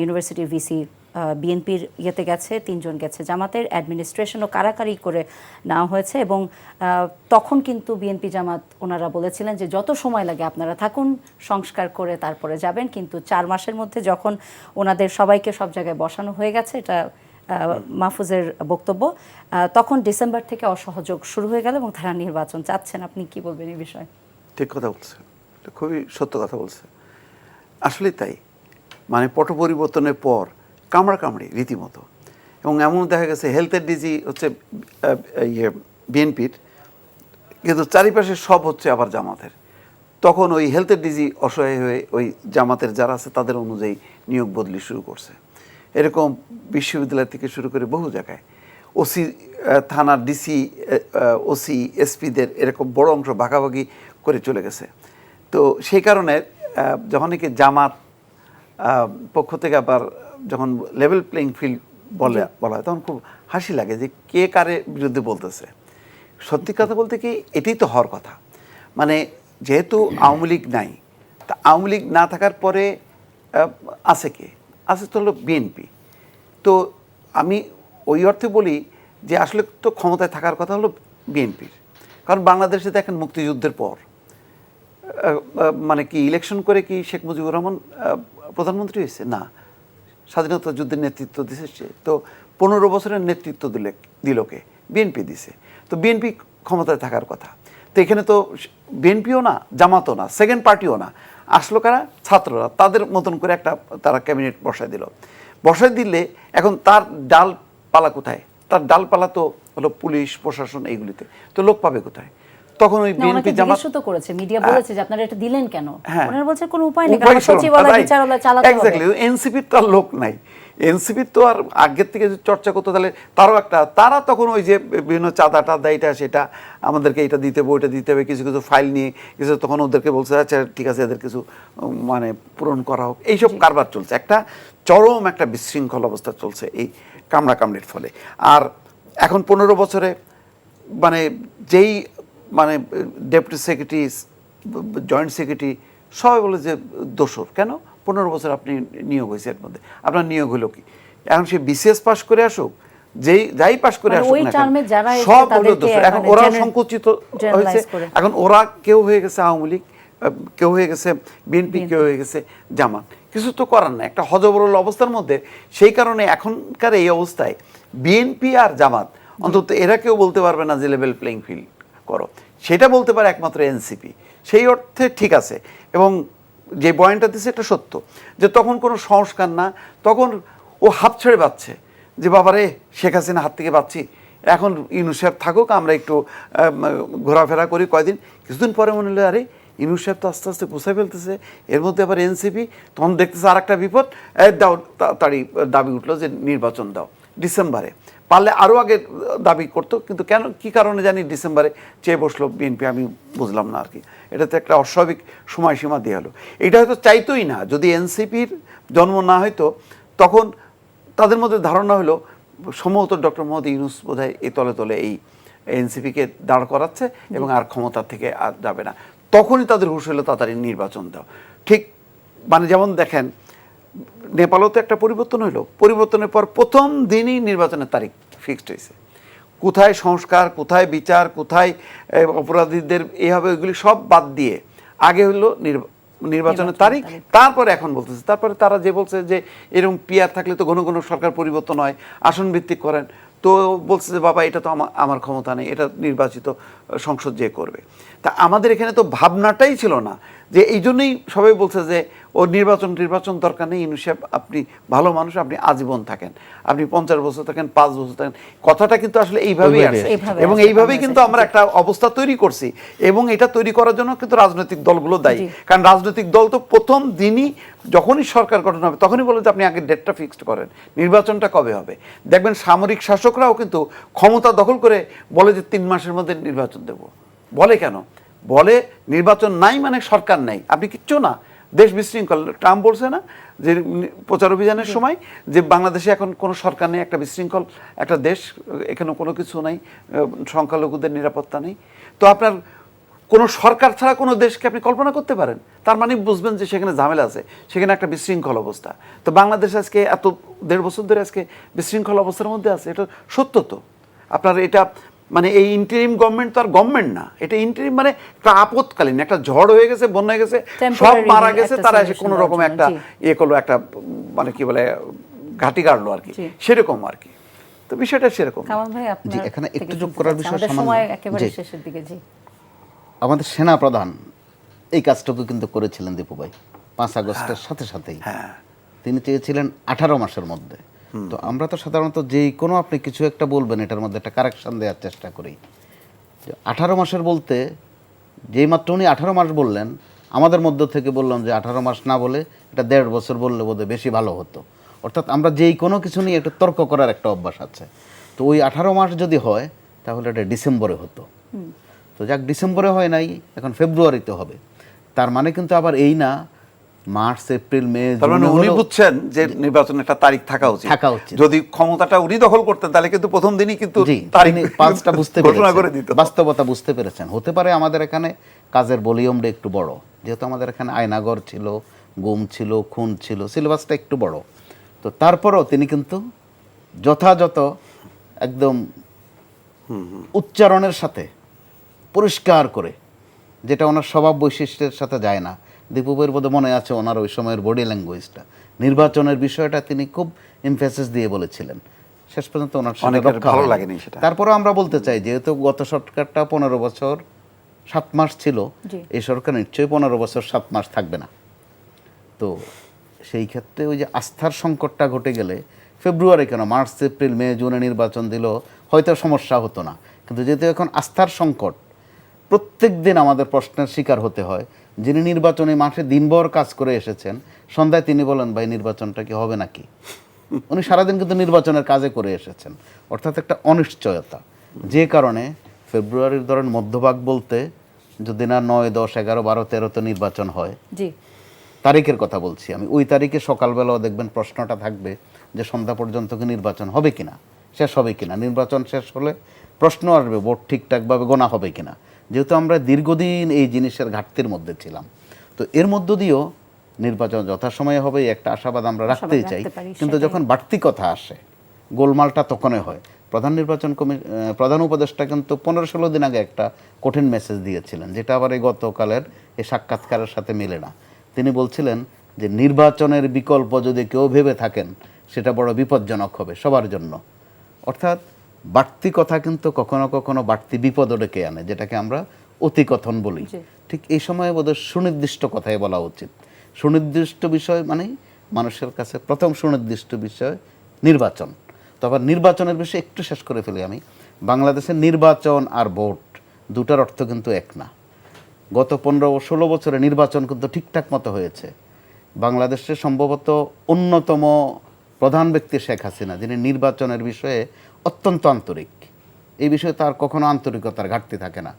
ইউনিভার্সিটির ভিসি বিএনপির ইয়েতে গেছে, 3 জন গেছে জামাতের, অ্যাডমিনিস্ট্রেশনও কারাকারি করে নেওয়া হয়েছে। এবং তখন কিন্তু বিএনপি জামাত ওনারা বলেছিলেন যে যত সময় লাগে আপনারা থাকুন, সংস্কার করে তারপরে যাবেন। কিন্তু 4 মাসের মধ্যে যখন ওনাদের সবাইকে সব জায়গায় বসানো হয়ে গেছে, এটা মাহফুজের বক্তব্য, তখন ডিসেম্বর থেকে অসহযোগ শুরু হয়ে গেল এবং তারা নির্বাচন চাচ্ছেন। আপনি কি বলবেন এই বিষয়ে? ঠিক কথা বলছে, খুবই সত্য কথা বলছে। আসলে তাই, মানে পট পরিবর্তনের পর কামড়াকামড়ি রীতিমতো। এবং এমন দেখা গেছে হেলথের ডিজি হচ্ছে বিএনপির, কিন্তু চারিপাশে সব হচ্ছে আবার জামাতের। তখন ওই হেলথের ডিজি অসহায় হয়ে ওই জামাতের যারা আছে তাদের অনুযায়ী নিয়োগ বদলি শুরু করছে। এরকম বিশ্ববিদ্যালয় থেকে শুরু করে বহু জায়গায় ওসি, থানার ডিসি, ওসি, এসপিদের এরকম বড় অংশ ভাগাভাগি করে চলে গেছে। তো সেই কারণে যখন নাকি জামাত পক্ষ থেকে আবার যখন লেভেল প্লেইং ফিল্ড বলা হয়, তখন খুব হাসি লাগে যে কে কারে বিরুদ্ধে বলতেছে। সত্যি কথা বলতে কি, এটাই তো হওয়ার কথা। মানে যেহেতু আওয়ামী লীগ নাই, তা আওয়ামী লীগ না থাকার পরে আছে কে? আছে তো হলো বিএনপি। তো আমি ওই অর্থে বলি যে আসলে তো ক্ষমতায় থাকার কথা হলো বিএনপির। কারণ বাংলাদেশে দেখেন মুক্তিযুদ্ধের পর মানে কি ইলেকশন করে কি শেখ মুজিবুর রহমান প্রধানমন্ত্রী হয়েছে? না, স্বাধীনতা যুদ্ধের নেতৃত্ব দিছে। তো 15 বছরের নেতৃত্ব দিল কে? বিএনপি দিছে। তো বিএনপি ক্ষমতায় থাকার কথা। তো এখানে তো বিএনপিও না, জামাতও না, সেকেন্ড পার্টিও না, আসলো কারা? ছাত্ররা তাদের মতন করে একটা তারা ক্যাবিনেট বসায় দিল। বসায় দিলে এখন তার ডালপালা কোথায়? তার ডালপালা তো হলো পুলিশ, প্রশাসন, এইগুলিতে। তো লোক পাবে কোথায়? তখন ওই বিএনপি জামাত তো করেছে, মিডিয়া বলেছে যে আপনারা এটা দিলেন কেন? হ্যাঁ, ওনারা বলছে কোনো উপায় নেই, কারণ সচিবালয় বিচারালয় চালাতে হবে। এক্স্যাক্টলি, এনসিপির তো আর লোক নাই। এনসিপির তো আর আগের থেকে যদি চর্চা করতে, তাহলে তারা তখন ওই যে বিভিন্ন চাঁদা টাদা এটা সেটা আমাদেরকে এটা দিতে হবে, ওইটা দিতে হবে, কিছু কিছু ফাইল নিয়ে কিছু, তখন ওদেরকে বলছে আচ্ছা ঠিক আছে এদের কিছু মানে পূরণ করা হোক, এইসব কারবার চলছে। একটা চরম একটা বিশৃঙ্খল অবস্থা চলছে এই কামড়াকামড়ির ফলে। আর এখন 15 বছরে মানে যেই মানে ডেপুটি সেক্রেটারি, জয়েন্ট সেক্রেটারি সবাই বলে যে দোষর। কেন? 15 বছর আপনি নিয়োগ হয়েছে, এর মধ্যে আপনার নিয়োগ হলো কি? এখন সে বিসিএস পাস করে আসুক, যাই পাস করে আসুক না সব হলো দোষর। এখন ওরা সংকুচিত হয়েছে। এখন ওরা কেউ হয়ে গেছে আওয়ামী লীগ, কেউ হয়ে গেছে বিএনপি, কেউ হয়ে গেছে জামাত। কিছু তো করার না, একটা হযবরল অবস্থার মধ্যে। সেই কারণে এখনকার এই অবস্থায় বিএনপি আর জামাত অন্তত এরা কেউ বলতে পারবে না যে লেভেল প্লেইং ফিল্ড করো। সেটা বলতে পারে একমাত্র এনসিপি। সেই অর্থে ঠিক আছে। এবং যে পয়েন্টটা দিচ্ছে এটা সত্য, যে তখন কোনো সংস্কার না, তখন ও হাত ছেড়ে বাঁচছে যে বাবারে শেখ হাসিনা হাত থেকে বাঁচছি, এখন ইউনূস সাহেব থাকুক, আমরা একটু ঘোরাফেরা করি কয়দিন। কিছুদিন পরে মনে হলো আরে ইউনূস সাহেব তো আস্তে আস্তে গুছাই ফেলতেছে, এর মধ্যে আবার এনসিপি, তখন দেখতেছে আর একটা বিপদ, দাও তাড়াতাড়ি দাবি উঠলো যে নির্বাচন দাও ডিসেম্বরে। পারলে আরও আগে দাবি করতো, কিন্তু কেন কী কারণে জানি ডিসেম্বরে চেয়ে বসলো বিএনপি, আমি বুঝলাম না আর কি। এটাতে একটা অস্বাভাবিক সময়সীমা দিয়ে হলো। এটা হয়তো চাইতোই না। যদি এনসিপির জন্ম না হয়তো, তখন তাদের মধ্যে ধারণা হলো সম্ভবত ডক্টর মোহাম্মদ ইউনূস বোধহয় এই তলে তলে এই এনসিপিকে দাঁড় করাচ্ছে এবং আর ক্ষমতা থেকে আর যাবে না। তখনই তাদের হুঁশ হলো তাড়াতাড়ি নির্বাচন দাও। ঠিক মানে যেমন দেখেন নেপালও তো একটা পরিবর্তন হলো, পরিবর্তনের পর প্রথম দিনই নির্বাচনের তারিখ ফিক্সড হয়েছে। কোথায় সংস্কার, কোথায় বিচার, কোথায় অপরাধীদের হবে, ওইগুলি সব বাদ দিয়ে আগে হলো নির্বাচনের তারিখ, তারপরে এখন বলতেছে। তারপরে তারা যে বলছে যে এরকম পিআর থাকলে তো ঘন ঘন সরকার পরিবর্তন হয়, আসন ভিত্তিক করেন। তো বলছে যে বাবা এটা তো আমার ক্ষমতা নেই, এটা নির্বাচিত সংসদ যে করবে। তা আমাদের এখানে তো ভাবনাটাই ছিল না, যে এই জন্যই সবাই বলছে যে ও নির্বাচন দরকার নেই, ইনু সাহেব আপনি ভালো মানুষ, আপনি আজীবন থাকেন, আপনি 50 বছর থাকেন, 5 বছর থাকেন। কথাটা কিন্তু আসলে এইভাবেই আসে, এবং এইভাবেই কিন্তু আমরা একটা অবস্থা তৈরি করছি, এবং এটা তৈরি করার জন্য কিন্তু রাজনৈতিক দলগুলো দায়ী। কারণ রাজনৈতিক দল তো প্রথম দিনই যখনই সরকার গঠন হবে তখনই বলে যে আপনি আগে ডেটটা ফিক্সড করেন, নির্বাচনটা কবে হবে। দেখবেন সামরিক শাসকরাও কিন্তু ক্ষমতা দখল করে বলে যে 3 মাসের মধ্যে নির্বাচন দেব। বলে কেন? বলে নির্বাচন নাই মানে সরকার নেই, আপনি কিচ্ছু না, দেশ বিশৃঙ্খল। ট্রাম্প বলছে না যে প্রচার অভিযানের সময় যে বাংলাদেশে এখন কোনো সরকার নেই, একটা বিশৃঙ্খল একটা দেশ, এখানে কোনো কিছু নাই, সংখ্যালঘুদের নিরাপত্তা নেই। তো আপনার কোনো সরকার ছাড়া কোনো দেশকে আপনি কল্পনা করতে পারেন? তার মানে বুঝবেন যে সেখানে ঝামেলা আছে, সেখানে একটা বিশৃঙ্খল অবস্থা। তো বাংলাদেশ আজকে এত 1.5 বছর ধরে আজকে বিশৃঙ্খল অবস্থার মধ্যে আছে, এটা সত্য। তো আপনার এটা মানে এই ইন্টারিম গভর্নমেন্ট তো আর গভর্নমেন্ট না, এটা ইন্টারিম মানে একটা আপৎকালীন, একটা ঝড় হয়ে গেছে, বন্যা হয়ে গেছে, সব মারা গেছে, তারা এসে কোনো রকম একটা ইয়ে করলো, একটা মানে কি বলে ঘাটি গাড়লো আর কি, সেরকম আর কি। তো বিষয়টা সেরকম। কামাল ভাই, আপনার এখানে একটু যোগ করার বিষয় সময় একেবারে শেষের দিকে। জি, আমাদের সেনা প্রধান এই কাজটুকু কিন্তু করেছিলেন দীপু ভাই 5 আগস্টের সাথে সাথেই। তিনি চেয়েছিলেন 18 মাসের মধ্যে। তো আমরা তো সাধারণত যেই কোনো আপনি কিছু একটা বলবেন এটার মধ্যে একটা কারেকশন দেওয়ার চেষ্টা করি। 18 মাসের বলতে যেই মাত্র উনি 18 মাস বললেন, আমাদের মধ্য থেকে বললাম যে 18 মাস না বলে এটা 1.5 বছর বললে বোধহয় বেশি ভালো হতো। অর্থাৎ আমরা যেই কোনো কিছু নিয়ে একটু তর্ক করার একটা অভ্যাস আছে। তো ওই 18 মাস যদি হয় তাহলে এটা ডিসেম্বরে হতো। তো যাক, ডিসেম্বরে হয় নাই, এখন ফেব্রুয়ারিতে হবে। তার মানে কিন্তু আবার এই না মার্চ, এপ্রিল, মে, তার মানে উনি বুঝছেন যে নির্বাচনের একটা তারিখ থাকা উচিত। যদি ক্ষমতাটা উনি দখল করতেন তাহলে কিন্তু প্রথম দিনই কিন্তু তারিখ 5টা বুঝতে ঘোষণা করে দিত, বাস্তবতা বুঝতে পেরেছেন। হতে পারে আমাদের এখানে কাজের ভলিউমটা একটু বড়, যেহেতু আমাদের এখানে আয়নাগর ছিল, গুম ছিল, খুন ছিল, সিলেবাসটা একটু বড়। তো তারপরেও তিনি কিন্তু যথাযথ একদম উচ্চারণের সাথে পরিষ্কার করে, যেটা ওনার স্বভাব বৈশিষ্ট্যের সাথে যায় না। দীপুবের বোধ মনে আছে ওনার ওই সময়ের বডি ল্যাঙ্গুয়েজটা, নির্বাচনের বিষয়টা তিনি খুব এমফেসিস দিয়ে বলেছিলেন। শেষ পর্যন্ত ওনার সাথে ভালো লাগেনি সেটা। তারপরে আমরা বলতে চাই, যেহেতু গত সরকারটা 15 বছর 7 মাস ছিল, এই সরকার নিশ্চয়ই 15 বছর 7 মাস থাকবে না। তো সেই ক্ষেত্রে ওই যে আস্থার সংকটটা ঘটে গেলে ফেব্রুয়ারি কেন, মার্চ, এপ্রিল, মে, জুনে নির্বাচন দিল হয়তো সমস্যা হতো না। কিন্তু যেহেতু এখন আস্থার সংকট, প্রত্যেক দিন আমাদের প্রশ্নের শিকার হতে হয়। যিনি নির্বাচনী মাঠে দিনভর কাজ করে এসেছেন, সন্ধ্যায় তিনি বলেন ভাই নির্বাচনটা কি হবে নাকি। উনি সারাদিন কিন্তু নির্বাচনের কাজে করে এসেছেন। অর্থাৎ একটা অনিশ্চয়তা, যে কারণে ফেব্রুয়ারির ধরেন মধ্যভাগ বলতে যদি না 9, 10, 11, 12, 13 নির্বাচন হয়, তারিখের কথা বলছি আমি, ওই তারিখে সকালবেলাও দেখবেন প্রশ্নটা থাকবে যে সন্ধ্যা পর্যন্ত কি নির্বাচন হবে কিনা, শেষ হবে কিনা। নির্বাচন শেষ হলে প্রশ্ন আসবে ভোট ঠিকঠাকভাবে গোনা হবে কিনা। যেহেতু আমরা দীর্ঘদিন এই জিনিসের ঘাটতির মধ্যে ছিলাম, তো এর মধ্য দিয়েও নির্বাচন যথাসময়ে হবে একটা আশাবাদ আমরা রাখতেই চাই। কিন্তু যখন বাড়তি কথা আসে, গোলমালটা তখনই হয়। প্রধান উপদেষ্টা কিন্তু 15-16 দিন আগে একটা কঠিন মেসেজ দিয়েছিলেন, যেটা আবার এই গতকালের এই সাক্ষাৎকারের সাথে মেলে না। তিনি বলছিলেন যে নির্বাচনের বিকল্প যদি কেউ ভেবে থাকেন সেটা বড় বিপজ্জনক হবে সবার জন্য। অর্থাৎ বাড়তি কথা কিন্তু কখনো কখনো বাড়তি বিপদও ডেকে আনে, যেটাকে আমরা অতিকথন বলি। ঠিক এই সময়ে বোধহয় সুনির্দিষ্ট কথাই বলা উচিত। সুনির্দিষ্ট বিষয় মানে মানুষের কাছে প্রথম সুনির্দিষ্ট বিষয় নির্বাচন। তো আবার নির্বাচনের বিষয়ে একটু শেষ করে ফেলি আমি। বাংলাদেশের নির্বাচন আর ভোট দুটার অর্থ কিন্তু এক না। গত 15-16 বছরে নির্বাচন কিন্তু ঠিকঠাক মতো হয়েছে। বাংলাদেশের সম্ভবত অন্যতম প্রধান ব্যক্তি শেখ হাসিনা, যিনি নির্বাচনের বিষয়ে অত্যন্ত আন্তরিক। এই বিষয়ে তার কখনো আন্তরিকতার ঘাটতি থাকে না।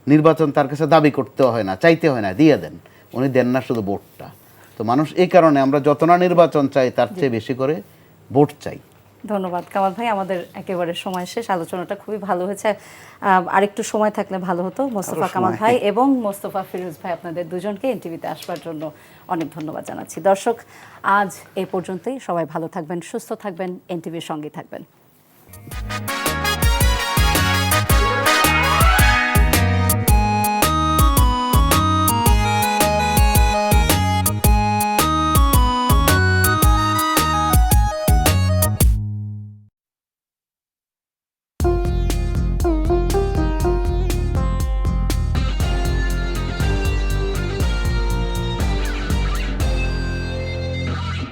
নির্বাচন তার কাছে দাবি করতে হয় না, চাইতে হয় না, দিয়ে দেন। উনি দেন না শুধু ভোটটা। তো মানুষ এই কারণে আমরা যত না নির্বাচন চাই তার চেয়ে বেশি করে ভোট চাই। ধন্যবাদ কামাল ভাই, আমাদের একেবারে সময় শেষ। আলোচনাটা খুবই ভালো হয়েছে, আরেকটু সময় থাকলে ভালো হতো। মোস্তফা কামাল ভাই এবং মোস্তফা ফিরোজ ভাই, আপনাদের দুজনকে এনটিভিতে আসবার জন্য অনেক ধন্যবাদ জানাচ্ছি। দর্শক, আজ এই পর্যন্তই। সবাই ভালো থাকবেন, সুস্থ থাকবেন, এনটিভির সঙ্গে থাকবেন।